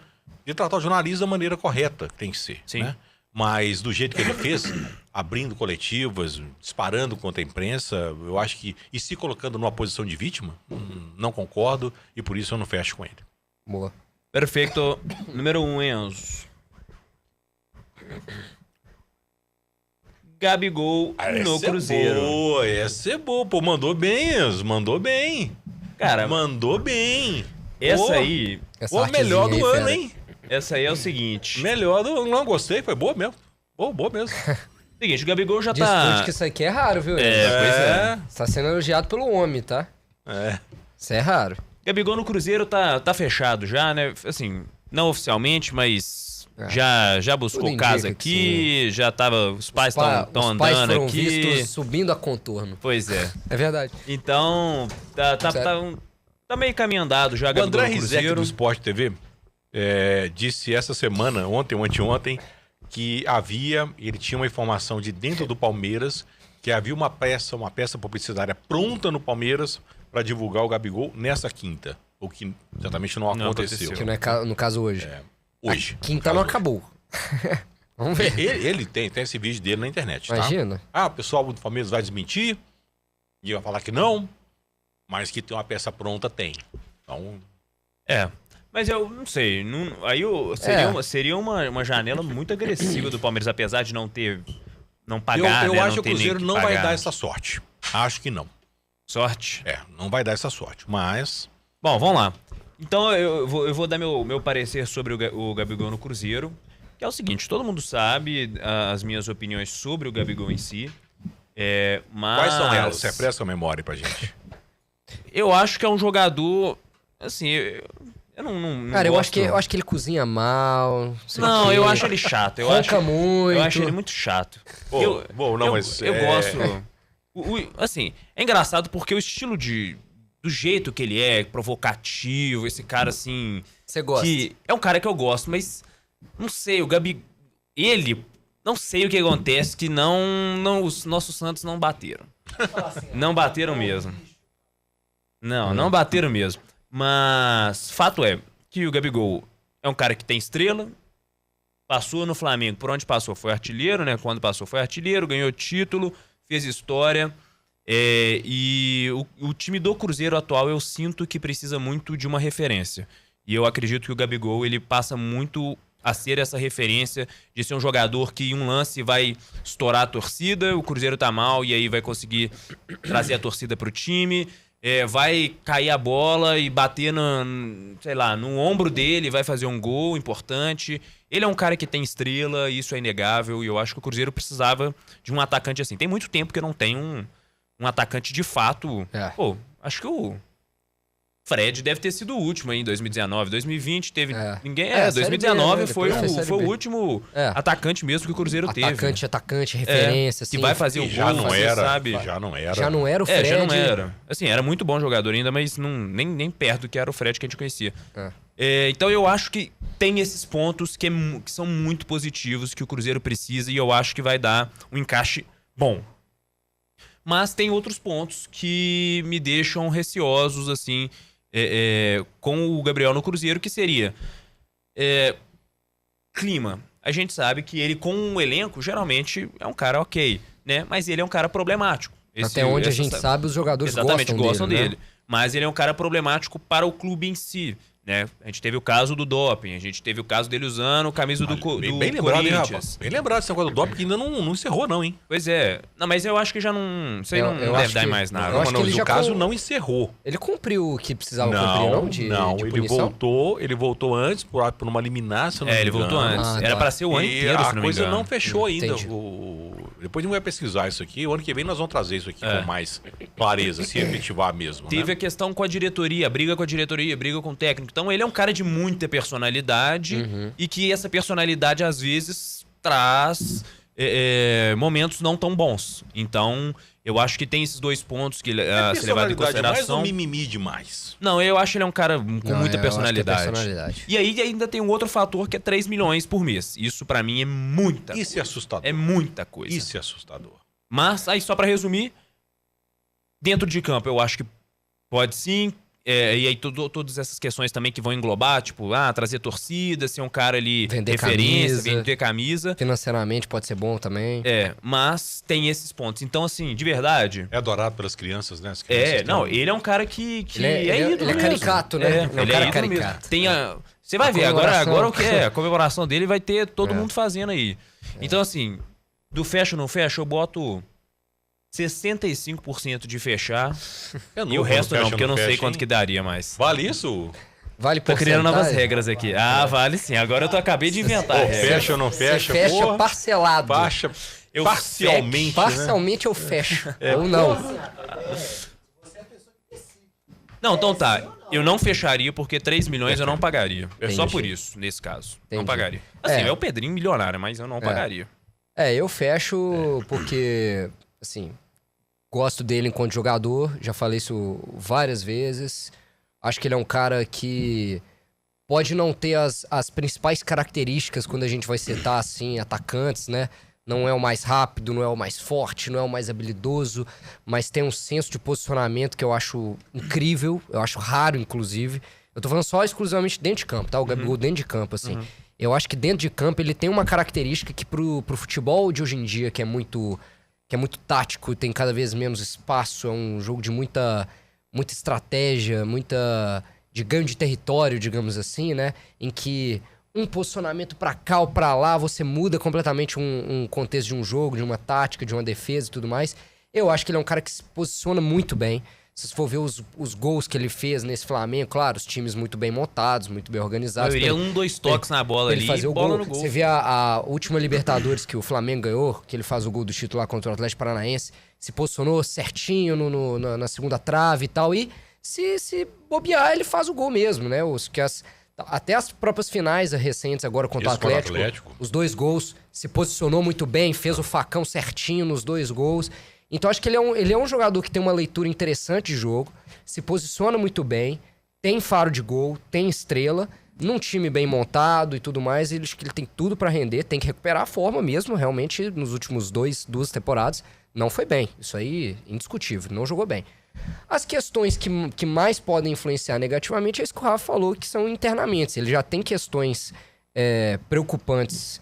de tratar o jornalista da maneira correta que tem que ser. Sim. Né? Mas do jeito que ele fez, abrindo coletivas, disparando contra a imprensa, eu acho que... E se colocando numa posição de vítima, não concordo e por isso eu não fecho com ele. Boa. Perfeito. Número 1, Enzo. Gabigol no Cruzeiro. Essa é boa. Pô, mandou bem, Enzo. Mandou bem. Cara, Mandou bem. essa Pô, aí... Pô, melhor do aí, ano, fera. hein? Essa aí é o seguinte. Melhor do... Não, gostei. Foi boa mesmo. Boa mesmo. Seguinte, o Gabigol já Discute tá... que isso aqui é raro, viu? É, Enzo? pois é. Tá sendo elogiado pelo homem, tá? É. Isso é raro. Gabigol no Cruzeiro tá fechado já, né? Assim, não oficialmente, mas já buscou Tudo indica casa que aqui, já tava... Os pais estão Os pais andando foram aqui. vistos subindo a contorno. Pois é. É verdade. Então, tá meio caminho andado já, O Gabigol André no Rizek Cruzeiro. do Sport TV disse essa semana, ontem ou anteontem, que ele tinha uma informação de dentro do Palmeiras, que havia uma peça publicitária pronta no Palmeiras para divulgar o Gabigol nessa quinta. O que exatamente não aconteceu. Que não é no caso hoje. Hoje. A quinta não acabou. Vamos ver. Ele tem esse vídeo dele na internet, tá? Imagina. O pessoal do Palmeiras vai desmentir e vai falar que não, mas que tem uma peça pronta, tem. Então, Mas eu não sei. Seria uma janela muito agressiva do Palmeiras, apesar de não pagar, eu né? acho não que o ter nem Cruzeiro não vai pagar. dar essa sorte. Acho que não. Sorte. Não vai dar essa sorte, mas... Bom, vamos lá. Então eu vou dar meu parecer sobre o Gabigol no Cruzeiro, que é o seguinte, todo mundo sabe as minhas opiniões sobre o Gabigol em si, mas... Quais são elas? Você refresca a memória pra gente. Eu acho que é um jogador, assim, eu não Cara, gosto... eu acho que ele cozinha mal. Não, eu acho ele chato. Ronca muito. Eu acho ele muito chato. Eu Gosto... assim, é engraçado porque o estilo do jeito que ele é, provocativo, esse cara assim... Você gosta? Que é um cara que eu gosto, mas não sei, o Gabi... Ele... Não sei o que acontece, que os nossos Santos não bateram. Não bateram mesmo. Não bateram mesmo. Mas fato é que o Gabigol é um cara que tem estrela, passou no Flamengo, por onde passou foi artilheiro, né? Quando passou foi artilheiro, ganhou título, fez história. E o time do Cruzeiro atual eu sinto que precisa muito de uma referência. E eu acredito que o Gabigol ele passa muito a ser essa referência de ser um jogador que em um lance vai estourar a torcida, o Cruzeiro tá mal e aí vai conseguir trazer a torcida pro time, vai cair a bola e bater no ombro dele, vai fazer um gol importante. Ele é um cara que tem estrela, isso é inegável, e eu acho que o Cruzeiro precisava de um atacante assim. Tem muito tempo que eu não tenho um atacante de fato. Pô, acho que o Fred deve ter sido o último aí em 2019. 2020 teve ninguém. 2019 Série B, né? foi Série o B. último atacante mesmo que o Cruzeiro teve. Atacante, referência, assim. Que vai fazer o gol, já não era, sabe? Já não era. Já não era o Fred. Já não era. Assim, era muito bom jogador ainda, mas nem perto do que era o Fred que a gente conhecia. Então eu acho que tem esses pontos que são muito positivos, que o Cruzeiro precisa, e eu acho que vai dar um encaixe bom. Mas tem outros pontos que me deixam receosos, assim, com o Gabriel no Cruzeiro, que seria clima. A gente sabe que ele, com um elenco, geralmente é um cara ok, né? Mas ele é um cara problemático. Até onde a gente sabe, os jogadores gostam dele. Né? Mas ele é um cara problemático para o clube em si. Né? A gente teve o caso do doping, a gente teve o caso dele usando a camisa do bem lembrado, hein, rapaz? Bem lembrado esse negócio do doping, que ainda não encerrou, não, hein? Pois é. Não, mas eu acho que já não... Isso aí não deve dar mais nada. Eu acho que ele o caso não encerrou. Ele cumpriu o que precisava cumprir, não? De punição? Ele voltou antes por uma liminar, se eu não me engano. Ele voltou antes. Era pra ser o ano inteiro, se não me engano. A coisa não fechou ainda. Entendi. Depois a gente vai pesquisar isso aqui. O ano que vem nós vamos trazer isso aqui com mais clareza, se efetivar mesmo. Teve a questão com a diretoria, briga com a diretoria, briga com o técnico. Então ele é um cara de muita personalidade e que essa personalidade às vezes traz momentos não tão bons. Então eu acho que tem esses dois pontos que se levado em consideração. Mais um mimimi demais. Não, eu acho que ele é um cara com muita personalidade. E aí ainda tem um outro fator que é 3 milhões por mês. Isso pra mim é muita coisa. Isso é assustador. É muita coisa. Isso é assustador. Mas aí só pra resumir, dentro de campo eu acho que pode sim. E aí todas essas questões também que vão englobar, tipo, trazer torcida, ser um cara ali vender referência, vender camisa. Financeiramente pode ser bom também. Mas tem esses pontos. Então, assim, de verdade... É adorado pelas crianças, né? ele é um cara que ele é caricato, né? Ele é caricato. Você vai ver, agora o que é? A comemoração dele vai ter todo mundo fazendo aí. Então, assim, do fecha ou não fecha, eu boto 65% de fechar e o resto não, porque eu não sei quanto que daria mais. Vale isso? Vale Tô criando novas regras aqui. Vale sim. Agora eu acabei de inventar. Fecha ou não fecha? Você fecha parcelado. Parcialmente. Parcialmente eu fecho. Ou não. Não, então tá. Eu não fecharia porque 3 milhões eu não pagaria. Entendi. Só por isso, nesse caso. Entendi. Não pagaria. Assim, é o Pedrinho milionário, mas eu não pagaria. Eu fecho porque, assim, gosto dele enquanto jogador. Já falei isso várias vezes. Acho que ele é um cara que pode não ter as principais características quando a gente vai citar, assim, atacantes, né? Não é o mais rápido, não é o mais forte, não é o mais habilidoso, mas tem um senso de posicionamento que eu acho incrível, eu acho raro, inclusive. Eu tô falando só exclusivamente dentro de campo, tá? O Gabigol dentro de campo, assim. Eu acho que dentro de campo ele tem uma característica que pro futebol de hoje em dia, que é muito tático, tem cada vez menos espaço, é um jogo de muita estratégia, de ganho de território, digamos assim, né? Em que um posicionamento pra cá ou pra lá, você muda completamente um contexto de um jogo, de uma tática, de uma defesa e tudo mais. Eu acho que ele é um cara que se posiciona muito bem. Se você for ver os gols que ele fez nesse Flamengo, claro, os times muito bem montados, muito bem organizados. Eu iria 2 toques na bola ali fazer e bola no gol. Você vê a última Libertadores que o Flamengo ganhou, que ele faz o gol do título lá contra o Atlético Paranaense, se posicionou certinho na segunda trave e tal, e se bobear, ele faz o gol mesmo, né? Até as próprias finais recentes agora contra o Atlético, os 2 gols, se posicionou muito bem, fez o facão certinho nos 2 gols. Então acho que ele é um jogador que tem uma leitura interessante de jogo, se posiciona muito bem, tem faro de gol, tem estrela, num time bem montado e tudo mais, acho que ele tem tudo pra render, tem que recuperar a forma mesmo, realmente nos últimos 2 temporadas não foi bem, isso aí indiscutível, não jogou bem. As questões que mais podem influenciar negativamente é isso que o Rafa falou, que são internamente. Ele já tem questões preocupantes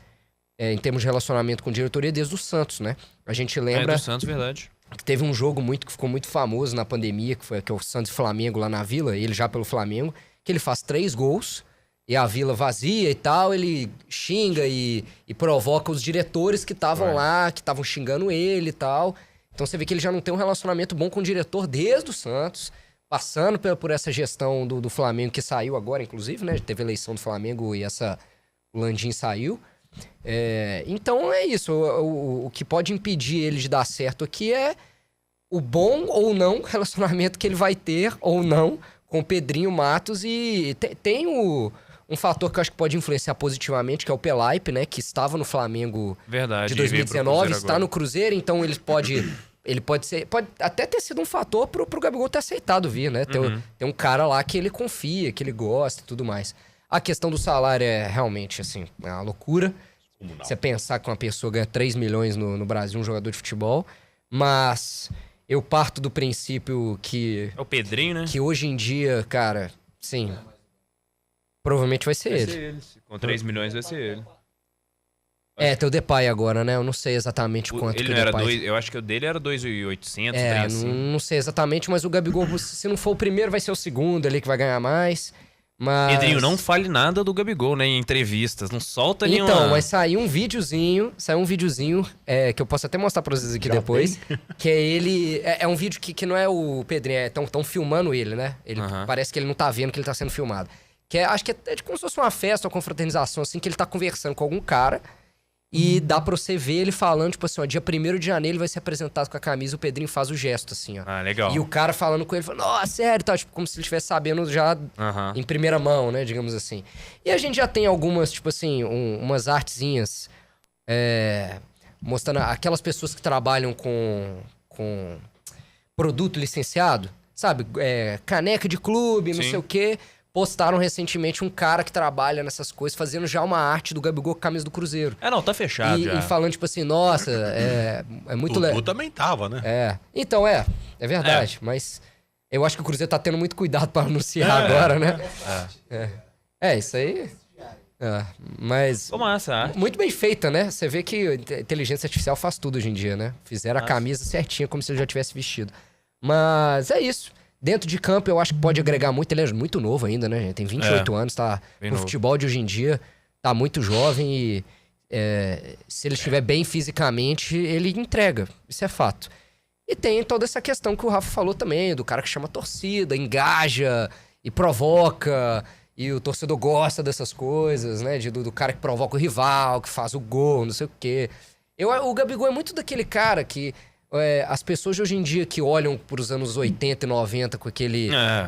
em termos de relacionamento com diretoria desde o Santos, né? A gente lembra... do Santos, verdade. Que teve um jogo que ficou muito famoso na pandemia, que é o Santos e Flamengo lá na Vila, ele já pelo Flamengo, que ele faz 3 gols e a Vila vazia e tal, ele xinga e provoca os diretores que estavam lá, que estavam xingando ele e tal. Então você vê que ele já não tem um relacionamento bom com o diretor desde o Santos, passando por essa gestão do Flamengo, que saiu agora, inclusive, né? Teve eleição do Flamengo e o Landim saiu. Então é isso. O que pode impedir ele de dar certo aqui é o bom ou não relacionamento que ele vai ter ou não com o Pedrinho, Matos e tem um fator que eu acho que pode influenciar positivamente, que é o Pelaipe, né? Que estava no Flamengo Verdade, de e veio pro 2019, Cruzeiro está agora. no Cruzeiro, então ele pode até ter sido um fator pro Gabigol ter aceitado vir, né? Tem um cara lá que ele confia, que ele gosta e tudo mais. A questão do salário é realmente, assim, é uma loucura. Você pensar que uma pessoa ganha 3 milhões no Brasil, um jogador de futebol. Mas eu parto do princípio que É o Pedrinho, né? hoje em dia, cara, sim, provavelmente vai ser Vai ele. ser ele. Com 3 milhões vai ser ele. Tem o Depay agora, né? Eu não sei exatamente quanto Ele que o não era Depay... 2, eu acho que o dele era 2.800, trem assim. não sei exatamente, mas o Gabigol, se não for o primeiro, vai ser o segundo ali que vai ganhar mais. Mas... Pedrinho, não fale nada do Gabigol, né? Em entrevistas. Não solta nenhuma... Então, mas saiu um videozinho que eu posso até mostrar pra vocês aqui depois, que é ele... É um vídeo que não é o Pedrinho, tão filmando ele, né? Ele parece que ele não tá vendo que ele tá sendo filmado. Acho que é como se fosse uma festa, uma confraternização, assim, que ele tá conversando com algum cara e dá pra você ver ele falando, tipo assim, ó, dia 1º de janeiro ele vai ser apresentado com a camisa, o Pedrinho faz o gesto, assim, ó. Ah, legal. E o cara falando com ele, falando, nossa, sério, tá? Tipo, como se ele estivesse sabendo já em primeira mão, né, digamos assim. E a gente já tem algumas, tipo assim, umas artezinhas mostrando aquelas pessoas que trabalham com produto licenciado, sabe? Caneca de clube, não Sim. sei o quê. Postaram recentemente um cara que trabalha nessas coisas, fazendo já uma arte do Gabigol com a camisa do Cruzeiro. Não, tá fechado já. E falando, tipo assim, nossa, é muito Dudu legal. também tava, né? Então, é verdade. Mas eu acho que o Cruzeiro tá tendo muito cuidado pra anunciar agora, né? Isso aí. Mas Ô, massa, a arte. muito bem feita, né? Você vê que a inteligência artificial faz tudo hoje em dia, né? Fizeram a camisa certinha, como se ele já tivesse vestido. Mas é isso. Dentro de campo, eu acho que pode agregar muito. Ele é muito novo ainda, né, gente? Tem 28 anos, tá? Bem No novo. futebol de hoje em dia, tá muito jovem e se ele estiver bem fisicamente, ele entrega. Isso é fato. E tem toda essa questão que o Rafa falou também, do cara que chama a torcida, engaja e provoca, e o torcedor gosta dessas coisas, né? Do cara que provoca o rival, que faz o gol, não sei o quê. O Gabigol é muito daquele cara que... as pessoas de hoje em dia que olham pros anos 80 e 90 com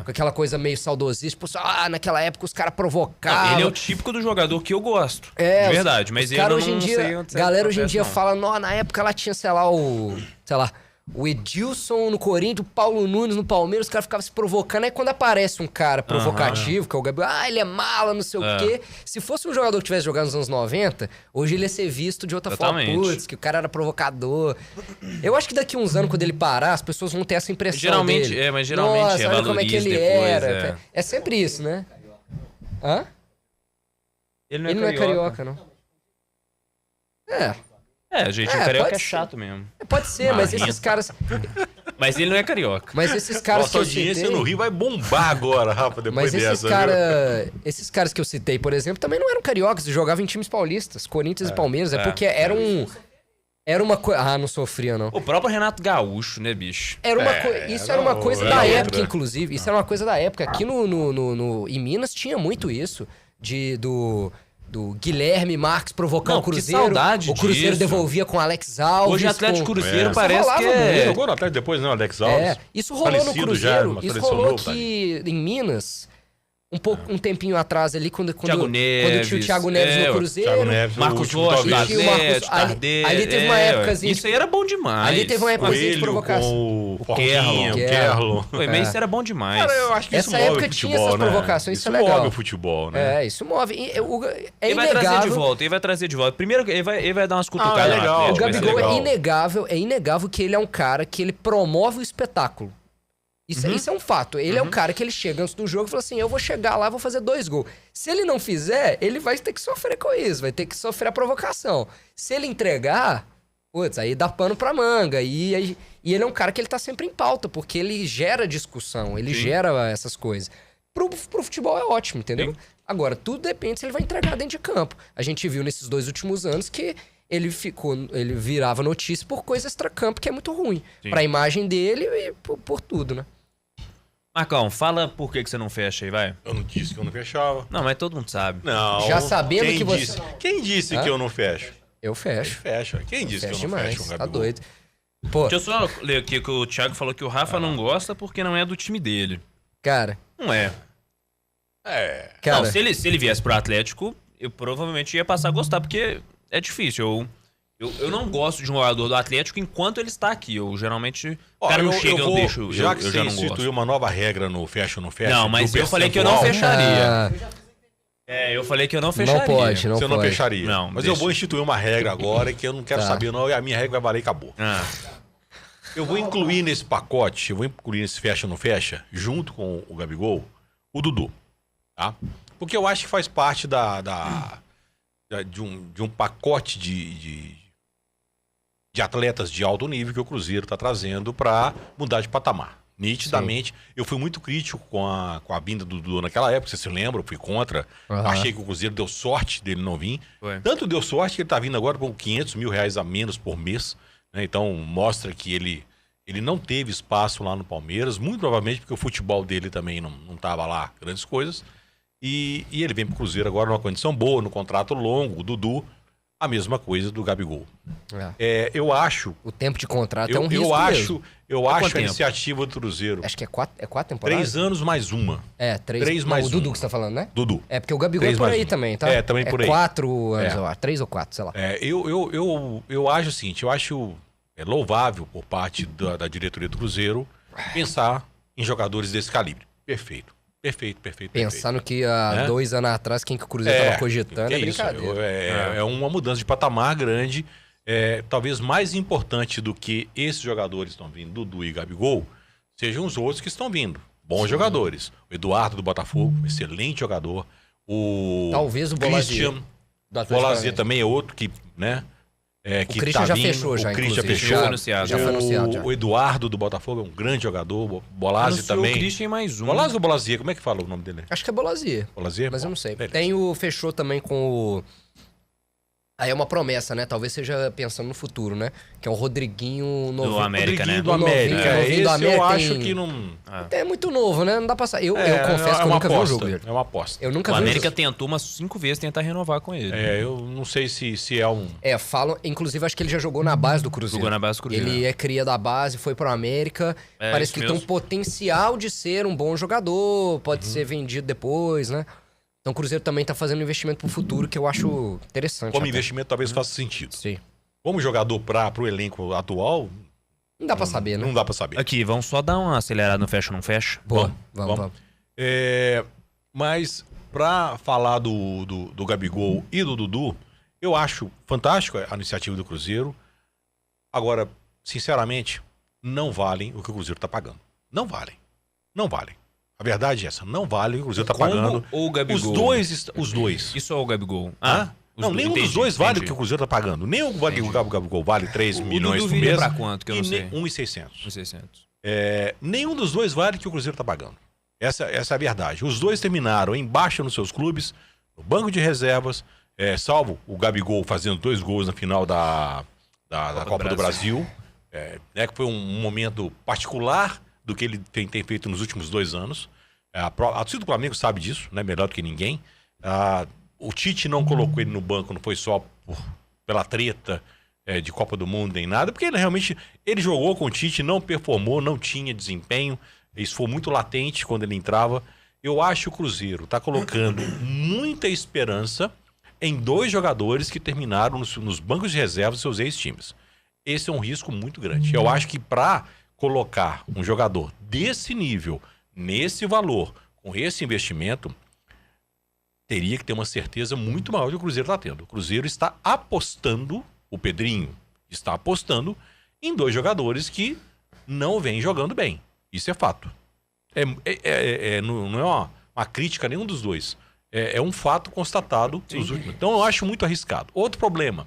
aquela coisa meio saudosista, tipo, naquela época os caras provocavam. Ele é o típico do jogador que eu gosto. De os verdade, mas eu cara não hoje em sei dia, onde galera hoje em acontece, dia não. fala, na época ela tinha, o Edilson no Corinthians, o Paulo Nunes no Palmeiras, os caras ficavam se provocando. Aí quando aparece um cara provocativo, que é o Gabriel, ele é mala, não sei o quê. Se fosse um jogador que tivesse jogado nos anos 90, hoje ele ia ser visto de outra forma. Putz, que o cara era provocador. Eu acho que daqui a uns anos, quando ele parar, as pessoas vão ter essa impressão dele. Mas geralmente Nossa, olha como é que ele depois, era. É sempre isso, né? Hã? Ele Não é carioca, não. Gente, o carioca pode é ser. chato mesmo. Pode ser, mas esses caras... Mas ele não é carioca. Mas esses caras Nossa que eu audiência citei... no Rio vai bombar agora, Rafa, depois Mas esses dessa. esses caras que eu citei, por exemplo, também não eram cariocas, jogavam em times paulistas, Corinthians e Palmeiras. Porque era uma coisa... Ah, não sofria, não. O próprio Renato Gaúcho, né, bicho? Isso era uma coisa era da outra. época, inclusive. Isso era uma coisa da época. Aqui em Minas tinha muito isso. Do Guilherme Marques provocar Não, o que Cruzeiro. saudade O Cruzeiro disso. devolvia com Alex Alves. Hoje Atlético com... Cruzeiro É. parece Rolava que muito. Ele é... jogou no Atlético depois, não, Alex Alves? Isso rolou no Falecido Cruzeiro. já, uma Isso seleção rolou nova, aqui em Minas, um tempinho atrás ali, quando Thiago Neves, tinha o Thiago Neves no Cruzeiro. Thiago Neves, Marcos o último, Rocha, talvez. Tinha o Marcos- Atlético, ali- Tardelli. ali teve uma épocazinha Isso aí era bom demais. Ali teve uma época de Coelho provocação. com o Kerlon. Forquinha, o Kerlon. Pô, mas isso era bom demais. Cara, eu acho que isso Essa move época o tinha futebol, essas né? provocações, isso é move legal. o futebol, né? Isso move. Ele vai trazer de volta, ele vai trazer de volta. Primeiro, ele vai dar umas cutucadas é legal. no O Atlético, vai ser Gabigol legal. é inegável que ele é um cara que ele promove o espetáculo. Isso é um fato. Ele é um cara que ele chega antes do jogo e fala assim, eu vou chegar lá e vou fazer 2 gols. Se ele não fizer, ele vai ter que sofrer com isso, vai ter que sofrer a provocação. Se ele entregar, putz, aí dá pano pra manga. E ele é um cara que ele tá sempre em pauta, porque ele gera discussão, ele gera essas coisas. Pro futebol é ótimo, entendeu? Sim. Agora, tudo depende se ele vai entregar dentro de campo. A gente viu nesses 2 últimos anos que ele virava notícia por coisa extracampo, que é muito ruim. Sim. Pra imagem dele e por tudo, né? Marcão, fala por que você não fecha aí, vai. Eu não disse que eu não fechava. Não, mas todo mundo sabe. Não. Já sabendo Quem que você- disse? Quem disse Hã? que eu não fecho? Eu fecho. Fecha. Quem disse Fecho que eu não demais, fecho, tá Gabigol? doido. Pô, Deixa eu só ler aqui que o Thiago falou que o Rafa não gosta porque não é do time dele. cara, Não é. Cara, Não, se ele viesse pro Atlético, eu provavelmente ia passar a gostar, porque é difícil. Eu não gosto de um jogador do Atlético enquanto ele está aqui. Eu geralmente. O cara não chega, eu deixo. Já que eu você já não instituiu gosto. uma nova regra no fecha ou não fecha. Não, mas do eu falei que eu não percentual, fecharia. Eu falei que eu não fecharia. não pode, não Você pode. não fecharia. Não, mas deixa. eu vou instituir uma regra agora que eu não quero Tá. saber, não. E a minha regra vai valer e acabou. Ah, Eu vou incluir nesse pacote, eu vou incluir nesse fecha ou não fecha, junto com o Gabigol, o Dudu. Tá? Porque eu acho que faz parte de um pacote de atletas de alto nível que o Cruzeiro está trazendo para mudar de patamar. Nitidamente, eu fui muito crítico com a vinda do Dudu naquela época, você se lembra, eu fui contra. Aham. Achei que o Cruzeiro deu sorte dele não vir. foi. Tanto deu sorte que ele está vindo agora com 500 mil reais a menos por mês. Né? Então mostra que ele não teve espaço lá no Palmeiras, muito provavelmente porque o futebol dele também não estava lá, grandes coisas. E ele vem para o Cruzeiro agora numa condição boa, no contrato longo, o Dudu, a mesma coisa do Gabigol. Eu acho... O tempo de contrato é um risco Eu acho quanto a tempo? iniciativa do Cruzeiro. Acho que é 4 temporadas? 3 anos mais uma. É, 3. Três Não, mais o Dudu um. que você tá falando, né? Dudu. É, porque o Gabigol é 3 por mais aí um. também, tá? É, também por aí. 4 anos, É. eu acho. 3 ou 4, sei lá. Eu acho o seguinte, eu acho louvável por parte da diretoria do Cruzeiro pensar em jogadores desse calibre. Perfeito. Pensar no que há Né? 2 anos atrás, quem que o Cruzeiro tava cogitando que é isso, brincadeira. é uma mudança de patamar grande. Talvez mais importante do que esses jogadores estão vindo, Dudu e Gabigol, sejam os outros que estão vindo. Bons jogadores. O Eduardo do Botafogo, excelente jogador. Talvez o Bolazier. Christian do Atlético Bolazier Paranaense. também é outro que, né? O Christian já fechou, já, O Christian inclusive. fechou. Já foi anunciado. Já foi anunciado, já. O Eduardo do Botafogo é um grande jogador. O Bolazier Anunciou também. o Christian e mais um. Bolazier ou Bolazier? Como é que fala o nome dele? Acho que é Bolazier. Bolazier? Mas eu Bom, não sei. beleza. Fechou também com o... Aí é uma promessa, né? Talvez seja pensando no futuro, né? Que é o Rodriguinho novo. Do América, né? Rodriguinho do O novinho, América. o novinho do Esse eu América acho tem- que não... É muito novo, né? Não dá pra sair. Eu confesso que eu uma nunca vi o aposta, jogo dele. É uma aposta. Eu nunca O vi América jogo. tentou umas 5 vezes tentar renovar com ele. Eu não sei se é um... Falam... Inclusive, acho que ele já jogou na base do Cruzeiro. Jogou na base do Cruzeiro. Ele é cria da base, foi pro América. Parece isso que ele tem um mesmo. potencial de ser um bom jogador. Pode ser vendido depois, né? Então o Cruzeiro também tá fazendo um investimento pro futuro que eu acho interessante. Como até. investimento talvez faça sentido. Sim. Como jogador pro elenco atual, Não dá pra saber, né? não dá pra saber. Aqui, vamos só dar uma acelerada no fecha ou não fecha? Boa. Vamos. Vamos. Mas pra falar do Gabigol e do Dudu, eu acho fantástico a iniciativa do Cruzeiro. Agora, sinceramente, não valem o que o Cruzeiro tá pagando. Não valem. Não valem. A verdade é essa. Não valem o que o Cruzeiro tá Combo pagando. ou o Gabigol? Os dois. Isso ou o Gabigol? Hã? os Não, dois. nenhum dos Entendi, dois vale o entendi. que o Cruzeiro tá pagando. Nem o Gabigol vale 3 O milhões Dudu por viria mês. pra quanto, que eu não sei. 1.600. 1.600. Nenhum dos dois vale o que o Cruzeiro tá pagando. Essa é a verdade. Os dois terminaram em baixa nos seus clubes, no banco de reservas, salvo o Gabigol fazendo 2 gols na final da Copa do Brasil, que foi um momento particular do que ele tem feito nos últimos 2 anos. A torcida do Flamengo sabe disso, né, melhor do que ninguém. O Tite não colocou ele no banco, não foi só pela treta de Copa do Mundo nem nada, porque ele jogou com o Tite, não performou, não tinha desempenho. Isso foi muito latente quando ele entrava. Eu acho que o Cruzeiro está colocando muita esperança em 2 jogadores que terminaram nos bancos de reserva dos seus ex-times. Esse é um risco muito grande. Eu acho que para colocar um jogador desse nível, nesse valor, com esse investimento, teria que ter uma certeza muito maior do que o Cruzeiro está tendo. O Cruzeiro está apostando, o Pedrinho está apostando em 2 jogadores que não vêm jogando bem. Isso é fato. Não é uma crítica a nenhum dos dois. É um fato constatado nos últimos. Então eu acho muito arriscado. Outro problema.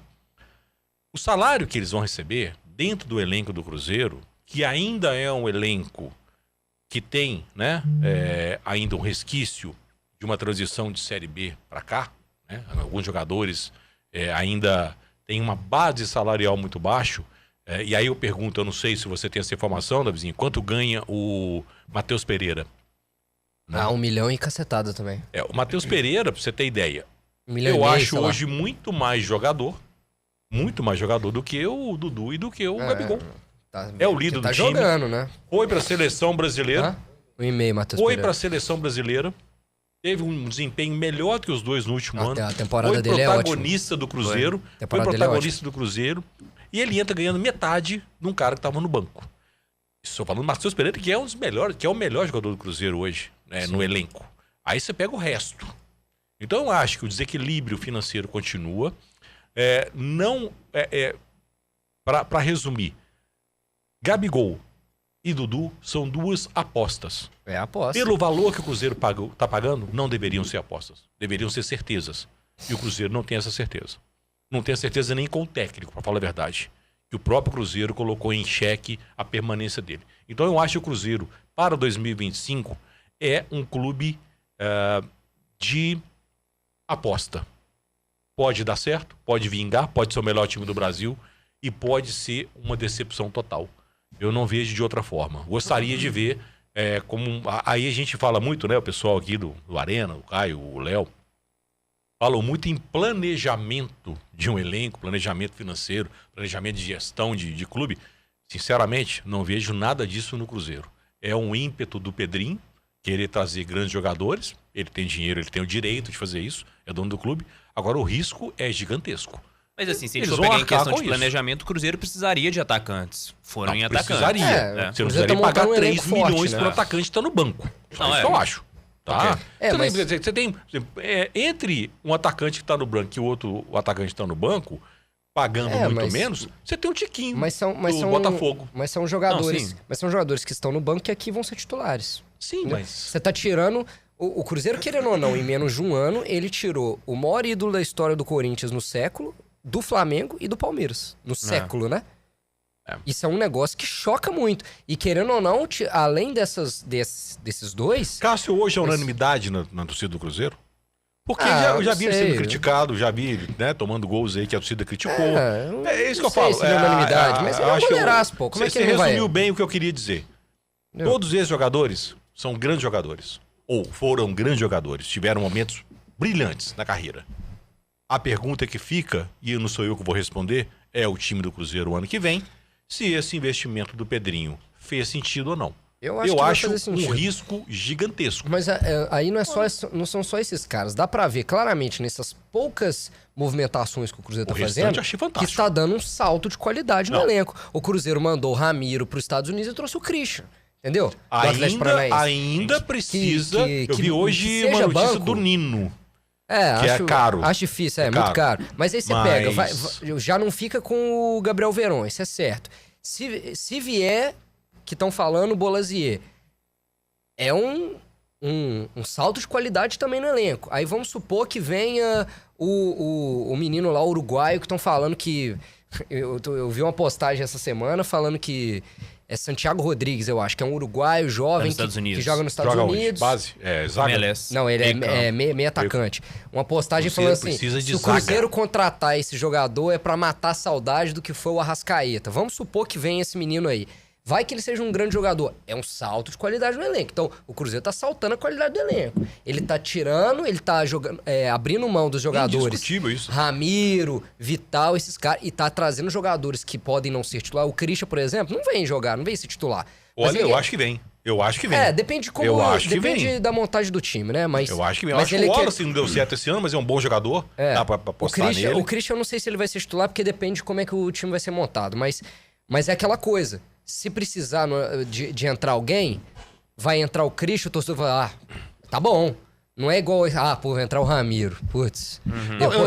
O salário que eles vão receber dentro do elenco do Cruzeiro, que ainda é um elenco que tem, né, ainda um resquício de uma transição de Série B para cá, né? Alguns jogadores ainda têm uma base salarial muito baixo. E aí eu pergunto, eu não sei se você tem essa informação, Davizinho, quanto ganha o Matheus Pereira? 1 milhão e cacetada também. O Matheus Pereira, pra você ter ideia, 1 milhão e eu meio, acho sei lá. hoje muito mais jogador do que o Dudu e do que o Gabigol. Tá, É o líder tá do time. jogando, né? Foi pra seleção brasileira. Hã? Um e-mail, Matheus Foi Pereira. para a seleção brasileira. Teve um desempenho melhor que os dois no último ano. A temporada foi dele é ótima. protagonista do Cruzeiro. Foi Foi protagonista do Cruzeiro. E ele entra ganhando metade de um cara que estava no banco. Estou falando do Matheus Pereira, que é um dos melhores, que é o melhor jogador do Cruzeiro hoje, né, no elenco. Aí você pega o resto. Então eu acho que o desequilíbrio financeiro continua. Para resumir, Gabigol e Dudu são duas apostas. É aposta. Pelo valor que o Cruzeiro está pagando, não deveriam ser apostas. Deveriam ser certezas. E o Cruzeiro não tem essa certeza. Não tem a certeza nem com o técnico, para falar a verdade. Que o próprio Cruzeiro colocou em xeque a permanência dele. Então eu acho que o Cruzeiro, para 2025, é um clube de aposta. Pode dar certo, pode vingar, pode ser o melhor time do Brasil e pode ser uma decepção total. Eu não vejo de outra forma. Gostaria de ver aí a gente fala muito, né? O pessoal aqui do Arena, o Caio, o Léo, falam muito em planejamento de um elenco, planejamento financeiro, planejamento de gestão de clube. Sinceramente, não vejo nada disso no Cruzeiro. É um ímpeto do Pedrinho querer trazer grandes jogadores. Ele tem dinheiro, ele tem o direito de fazer isso, é dono do clube. Agora o risco é gigantesco. Mas assim, se a gente Eles for vão pegar em arcar questão com de isso. planejamento, o Cruzeiro precisaria de atacantes. Foram Não, em atacantes. precisaria. É. Você não Cruzeiro precisaria tá pagar montando um 3 elenco forte, milhões né? por atacante que está no banco. Só Não, isso que eu acho. Tá? Ok. Mas- Você tem entre um atacante que está no banco e o atacante que está no banco, pagando muito mas- menos, você tem um tiquinho Mas são do Botafogo. Mas são jogadores. Não, sim. Mas são jogadores que estão no banco que aqui vão ser titulares. Sim, mas... Você tá tirando. O Cruzeiro, querendo ou não, em menos de um ano, ele tirou o maior ídolo da história do Corinthians no século, do Flamengo e do Palmeiras. No século, né? Isso é um negócio que choca muito. E querendo ou não, além desses dois. Cássio hoje é unanimidade na torcida do Cruzeiro? Porque Eu já vi ele sei. sendo criticado, já vi ele, né, tomando gols aí que a torcida criticou. É isso que eu sei falo. se ele é unanimidade, mas ele é um acho que goleiraço, pô. Como é que você ele não vai? resumiu bem o que eu queria dizer. Entendeu? Todos esses jogadores são grandes jogadores. Ou foram grandes jogadores. Tiveram momentos brilhantes na carreira. A pergunta que fica, e não sou eu que vou responder, é o time do Cruzeiro o ano que vem, se esse investimento do Pedrinho fez sentido ou não. Eu acho que vai fazer um sentido. risco gigantesco. Mas aí não são só esses caras. Dá pra ver claramente nessas poucas movimentações que o Cruzeiro tá restante fazendo eu achei que fantástico. está dando um salto de qualidade no Não. elenco. O Cruzeiro mandou o Ramiro pros Estados Unidos e trouxe o Christian. Entendeu? Do Atlético Paranaense. Ainda precisa. Eu vi que hoje seja uma notícia banco. do Nino. Que é caro. Acho difícil, é caro. muito caro. Mas aí você Mas- pega, já não fica com o Gabriel Veron, isso é certo. Se vier, que estão falando, o Bolazier, é um salto de qualidade também no elenco. Aí vamos supor que venha o menino lá, o uruguaio, que estão falando que... Eu vi uma postagem essa semana falando que é Santiago Rodrigues, eu acho, que é um uruguaio jovem nos Estados Unidos. que joga nos Estados Joga onde? Unidos. Base? Zaga? MLS. Não, ele Meio é meio atacante. Uma postagem Cruzeiro falando assim, precisa de se o zaga. Cruzeiro contratar esse jogador é pra matar a saudade do que foi o Arrascaeta. Vamos supor que venha esse menino aí. Vai que ele seja um grande jogador. É um salto de qualidade no elenco. Então, o Cruzeiro tá saltando a qualidade do elenco. Ele tá tirando, ele tá jogando, abrindo mão dos jogadores. Indiscutível isso. Ramiro, Vital, esses caras. E tá trazendo jogadores que podem não ser titular. O Christian, por exemplo, não vem jogar, não vem ser titular. Mas Olha, ele- eu acho que vem. Eu acho que vem. depende de como. Eu acho que depende vem. da montagem do time, né? Mas, Eu acho que vem. Eu mas acho que ele o quer- Wallace não deu certo esse ano, mas é um bom jogador. Dá pra apostar nele. O Christian, eu não sei se ele vai ser titular, porque depende de como é que o time vai ser montado. Mas é aquela coisa. Se precisar de entrar alguém, vai entrar o Christian, o torcedor vai tá bom. Não é igual, vai entrar o Ramiro. Putz.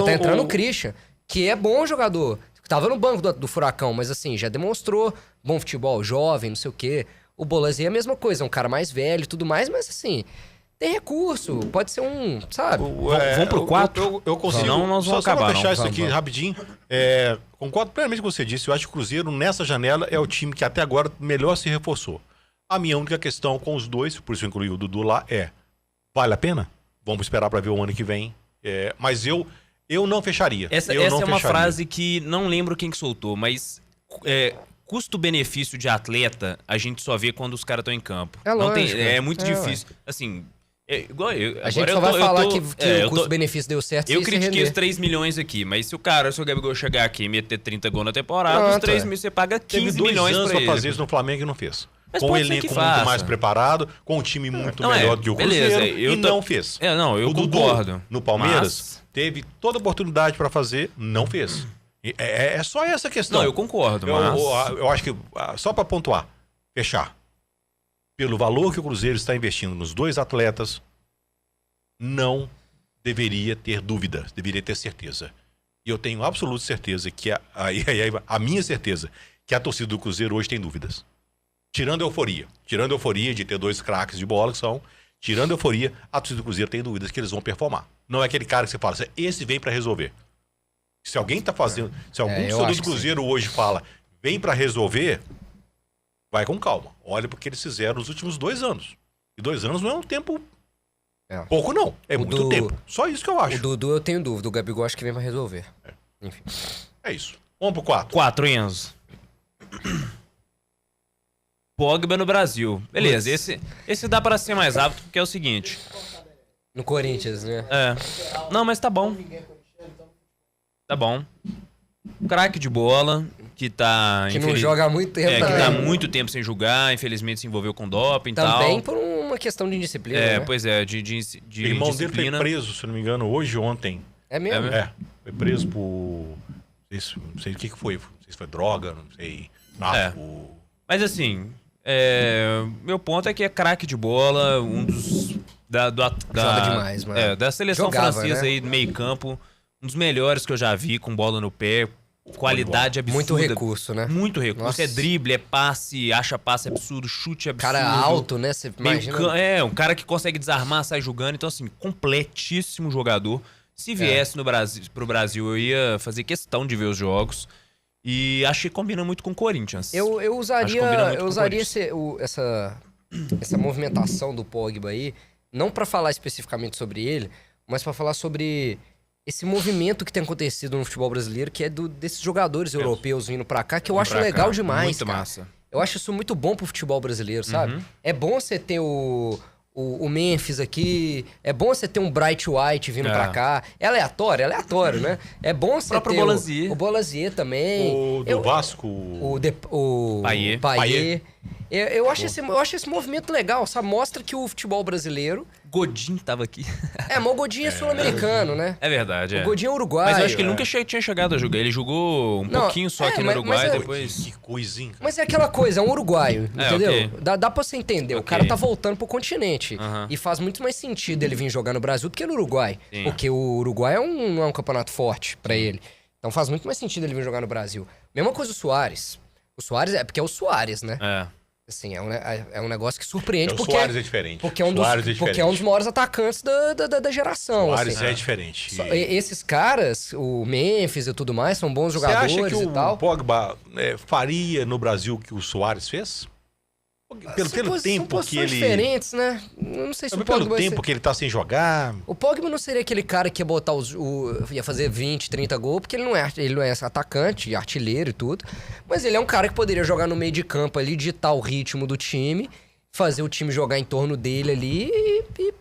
Tá entrando o Christian, que é bom jogador. Tava no banco do Furacão, mas assim, já demonstrou bom futebol, jovem, não sei o quê. O Bolazier é a mesma coisa, é um cara mais velho e tudo mais, mas assim, tem recurso, pode ser um, sabe? Vamos pro 4? Eu consigo. Senão nós vamos só pra acabar, fechar não. isso aqui Vamos. rapidinho. Concordo plenamente com o que você disse. Eu acho que o Cruzeiro, nessa janela, é o time que até agora melhor se reforçou. A minha única questão com os dois, por isso eu incluí o Dudu lá, vale a pena? Vamos esperar pra ver o ano que vem. Mas eu não fecharia. Essa eu é não uma fecharia. frase que não lembro quem que soltou, mas custo-benefício de atleta a gente só vê quando os caras estão em campo. É Não tem, lógico, é muito ué. difícil. Assim, igual eu. A gente agora só vai falar que eu o custo-benefício deu certo Eu se critiquei os render. 3 milhões aqui, mas se o Gabigol chegar aqui e meter 30 gols na temporada, os Pronto, 3 mil você paga Teve 15 2 milhões anos pra pra ele. fazer isso no Flamengo e não fez. Mas com um pode ser elenco que muito faça. mais preparado, com um time muito Não, melhor do que o beleza, Cruzeiro, não fez. Eu O Dudu, concordo. no Palmeiras, Mas- teve toda a oportunidade para fazer, não fez. É só essa questão. Não, eu concordo, mas... Eu acho que, só para pontuar, fechar, pelo valor que o Cruzeiro está investindo nos dois atletas, não deveria ter dúvida, deveria ter certeza. E eu tenho absoluta certeza que, a minha certeza, que a torcida do Cruzeiro hoje tem dúvidas. Tirando a euforia de ter dois craques de bola que são, tirando a euforia, a torcida do Cruzeiro tem dúvidas que eles vão performar. Não é aquele cara que você fala, esse vem para resolver. Se alguém tá fazendo, se algum torcedor do Cruzeiro hoje fala, vem para resolver, vai com calma. Olha porque eles fizeram nos últimos 2 anos. E 2 anos não é um tempo pouco, não. É muito tempo. Só isso que eu acho. O Dudu eu tenho dúvida, o Gabigol acho que vem pra resolver. Enfim. É isso. Vamos pro 4. 4, Enzo. Pogba no Brasil. Beleza, esse dá pra ser mais rápido, porque é o seguinte. No Corinthians, né? Não, mas tá bom. Tá bom. Craque de bola, que tá... Que não joga há muito tempo que também. tá há muito tempo sem jogar, infelizmente se envolveu com doping e tal. Também por uma questão de indisciplina, né? Pois é, de O irmão dele foi indisciplina. preso, se não me engano, hoje ou ontem. É mesmo? Foi preso por... Não sei o que foi. Não sei se foi droga, não sei. Narco. Mas assim, meu ponto é que é craque de bola, um dos... Joga demais, mano. Da seleção Jogava, francesa né? aí, do meio campo. Um dos melhores que eu já vi com bola no pé. Qualidade absurda. Muito recurso, né? Muito recurso. Nossa. É drible, é passe, acha passe absurdo, chute absurdo. Cara alto, né? Você imagina. Um cara que consegue desarmar, sai jogando. Então, assim, completíssimo jogador. Se viesse pro Brasil, eu ia fazer questão de ver os jogos. E achei que combina muito com o Corinthians. Eu usaria essa movimentação do Pogba aí, não pra falar especificamente sobre ele, mas pra falar sobre esse movimento que tem acontecido no futebol brasileiro, que é desses jogadores europeus vindo pra cá, que eu acho legal demais, muito cara. massa. Eu acho isso muito bom pro futebol brasileiro, sabe? É bom você ter o Memphis aqui, é bom você ter um Bright White vindo pra cá. É aleatório, né? É bom você próprio ter Bolazier. o Bolazier também. O do Vasco. O Payet. Eu acho esse movimento legal, sabe? Mostra que o futebol brasileiro... Godinho tava aqui. Mas o Godinho é sul-americano, né? É verdade, O Godinho é uruguaio. Mas eu acho que ele nunca tinha chegado a jogar. Ele jogou um pouquinho só aqui no Uruguai, depois... Que coisinha. Mas é aquela coisa, é um uruguaio, entendeu? ok. Dá pra você entender. O cara tá voltando pro continente. E faz muito mais sentido ele vir jogar no Brasil do que no Uruguai. Sim. Porque o Uruguai não é um campeonato forte pra ele. Então faz muito mais sentido ele vir jogar no Brasil. Mesma coisa o Soares. O Soares é porque é o Soares, né? Assim, é um negócio que surpreende. O porque Soares é diferente. Porque é um dos maiores atacantes da geração. O Soares assim. é diferente. Esses caras, o Memphis e tudo mais, são bons Você jogadores acha que e tal. o Pogba faria no Brasil o que o Soares fez? Pelo tempo que ele... diferentes, né? Eu não sei se o Pelo Pogba... tempo que ele tá sem jogar... O Pogba não seria aquele cara que ia botar ia fazer 20, 30 gols, porque ele não é atacante, artilheiro e tudo. Mas ele é um cara que poderia jogar no meio de campo ali, ditar o ritmo do time, fazer o time jogar em torno dele ali e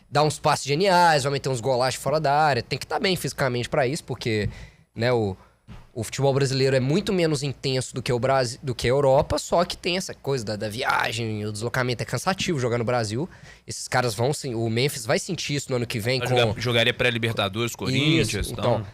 dar uns passes geniais, vai meter uns golachos fora da área. Tem que estar bem fisicamente pra isso, porque, né, o futebol brasileiro é muito menos intenso do que o Brasil, do que a Europa, só que tem essa coisa da viagem, o deslocamento é cansativo jogar no Brasil. Esses caras vão sim, o Memphis vai sentir isso no ano que vem Jogaria pré-Libertadores, Corinthians, então,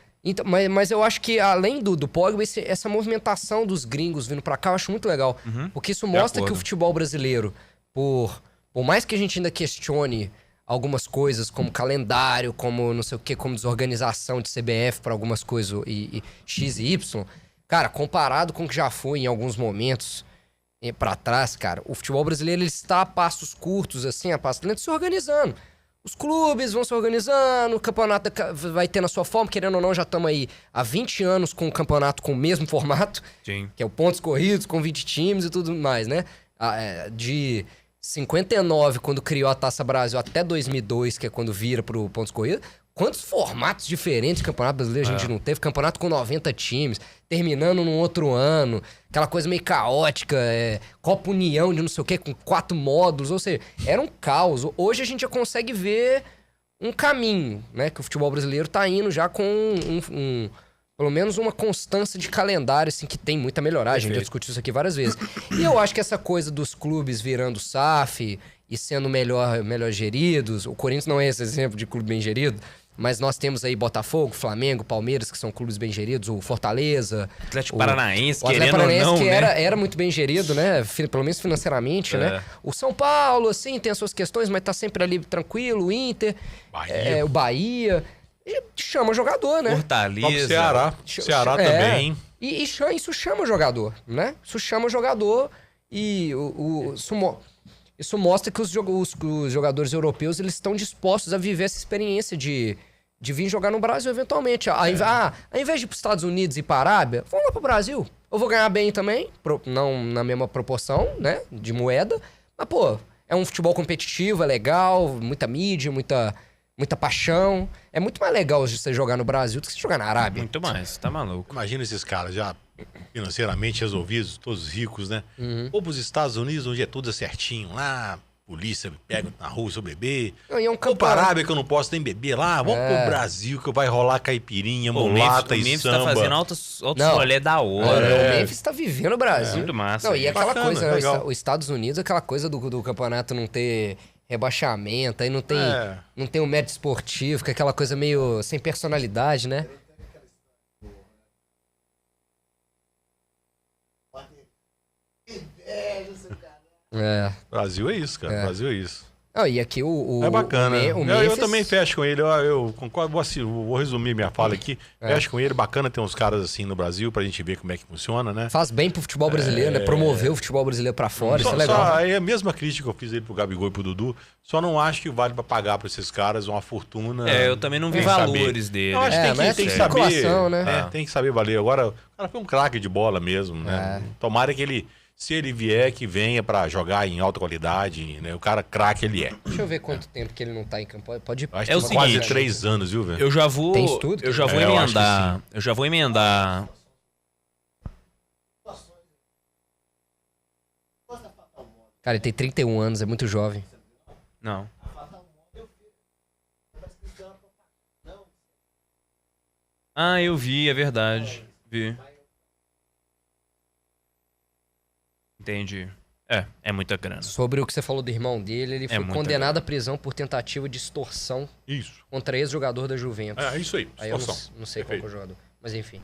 mas eu acho que além do Pogba, essa movimentação dos gringos vindo pra cá, eu acho muito legal. Porque isso mostra que o futebol brasileiro, por mais que a gente ainda questione algumas coisas, como calendário, como não sei o que, como desorganização de CBF para algumas coisas e X e Y, cara, comparado com o que já foi em alguns momentos pra trás, cara, o futebol brasileiro ele está a passos curtos, assim, a passos lentos, se organizando. Os clubes vão se organizando, o campeonato vai tendo a sua forma, querendo ou não, já estamos aí há 20 anos com o campeonato com o mesmo formato, Sim. que é o pontos corridos, com 20 times e tudo mais, né? De 59, quando criou a Taça Brasil, até 2002, que é quando vira pro pontos corridos, quantos formatos diferentes de campeonato brasileiro a gente não teve? Campeonato com 90 times, terminando num outro ano, aquela coisa meio caótica, Copa União de não sei o quê, com 4 módulos, ou seja, era um caos. Hoje a gente já consegue ver um caminho, né? Que o futebol brasileiro tá indo já com Pelo menos uma constância de calendário, assim, que tem muito a melhorar. A gente já Perfeito. discutiu isso aqui várias vezes. E eu acho que essa coisa dos clubes virando SAF e sendo melhor geridos... O Corinthians não é esse exemplo de clube bem gerido, mas nós temos aí Botafogo, Flamengo, Palmeiras, que são clubes bem geridos, o Fortaleza... Atlético Paranaense, O Atlético querendo Paranaense, ou não, que né? era muito bem gerido, né? Pelo menos financeiramente, né? O São Paulo, assim, tem as suas questões, mas tá sempre ali tranquilo. O Inter, Bahia. o Bahia... E chama jogador, né? O Fortaleza. Ceará. Ceará também. E isso chama o jogador, né? Isso chama o jogador e isso mostra que os jogadores europeus eles estão dispostos a viver essa experiência de vir jogar no Brasil eventualmente. Ao invés de ir para os Estados Unidos e para a Arábia, vamos lá para o Brasil. Eu vou ganhar bem também, não na mesma proporção, né? De moeda. Mas, pô, é um futebol competitivo, é legal, muita mídia, muita paixão. É muito mais legal você jogar no Brasil do que você jogar na Arábia. Muito mais, tá maluco. Imagina esses caras já financeiramente resolvidos, todos ricos, né? Ou pros Estados Unidos, onde é tudo certinho lá, polícia pega na rua se eu beber. Não, e é um Ou pra campeonato. Arábia que eu não posso nem beber lá. Vamos pro Brasil que vai rolar caipirinha, Pô, mulata o e Memphis samba. tá fazendo altos Não. rolê da hora. O Memphis tá vivendo o Brasil. Muito massa. Não, e aquela Bacana, coisa, né, legal. os Estados Unidos, aquela coisa do campeonato não ter rebaixamento, aí não tem o mérito esportivo, fica aquela coisa meio sem personalidade, né? É. Brasil é isso, cara. Brasil é isso. Não, e aqui É bacana. o eu Memphis... também fecho com ele. Eu concordo. Vou resumir minha fala aqui. Fecho com ele. Bacana ter uns caras assim no Brasil pra gente ver como é que funciona, né? Faz bem pro futebol brasileiro, né? Promover o futebol brasileiro pra fora, isso é legal. Aí a mesma crítica que eu fiz ele pro Gabigol e pro Dudu. Só não acho que vale pra pagar pra esses caras uma fortuna. Eu também não vi sem saber. valores dele. Eu acho que mas tem que é saber. especulação, né? Tem que saber valer. Agora, o cara foi um craque de bola mesmo, né? Tomara que ele, se ele vier, que venha pra jogar em alta qualidade, né? O cara craque ele é. Deixa eu ver quanto tempo que ele não tá em campo. Pode ir. Eu acho É que o tem quase seguinte, 3 anos, viu, velho? Eu já vou. Tem estudo? Eu já vou Eu acho que emendar. sim. Eu já vou emendar. Cara, ele tem 31 anos, é muito jovem. Não. Ah, eu vi, é verdade. Vi. Entendi. É muita grana. Sobre o que você falou do irmão dele, ele foi muita condenado à prisão por tentativa de extorsão Isso. contra ex-jogador da Juventus. É isso aí. Aí eu Situação. não sei qual que é o Perfeito. jogador. Mas enfim.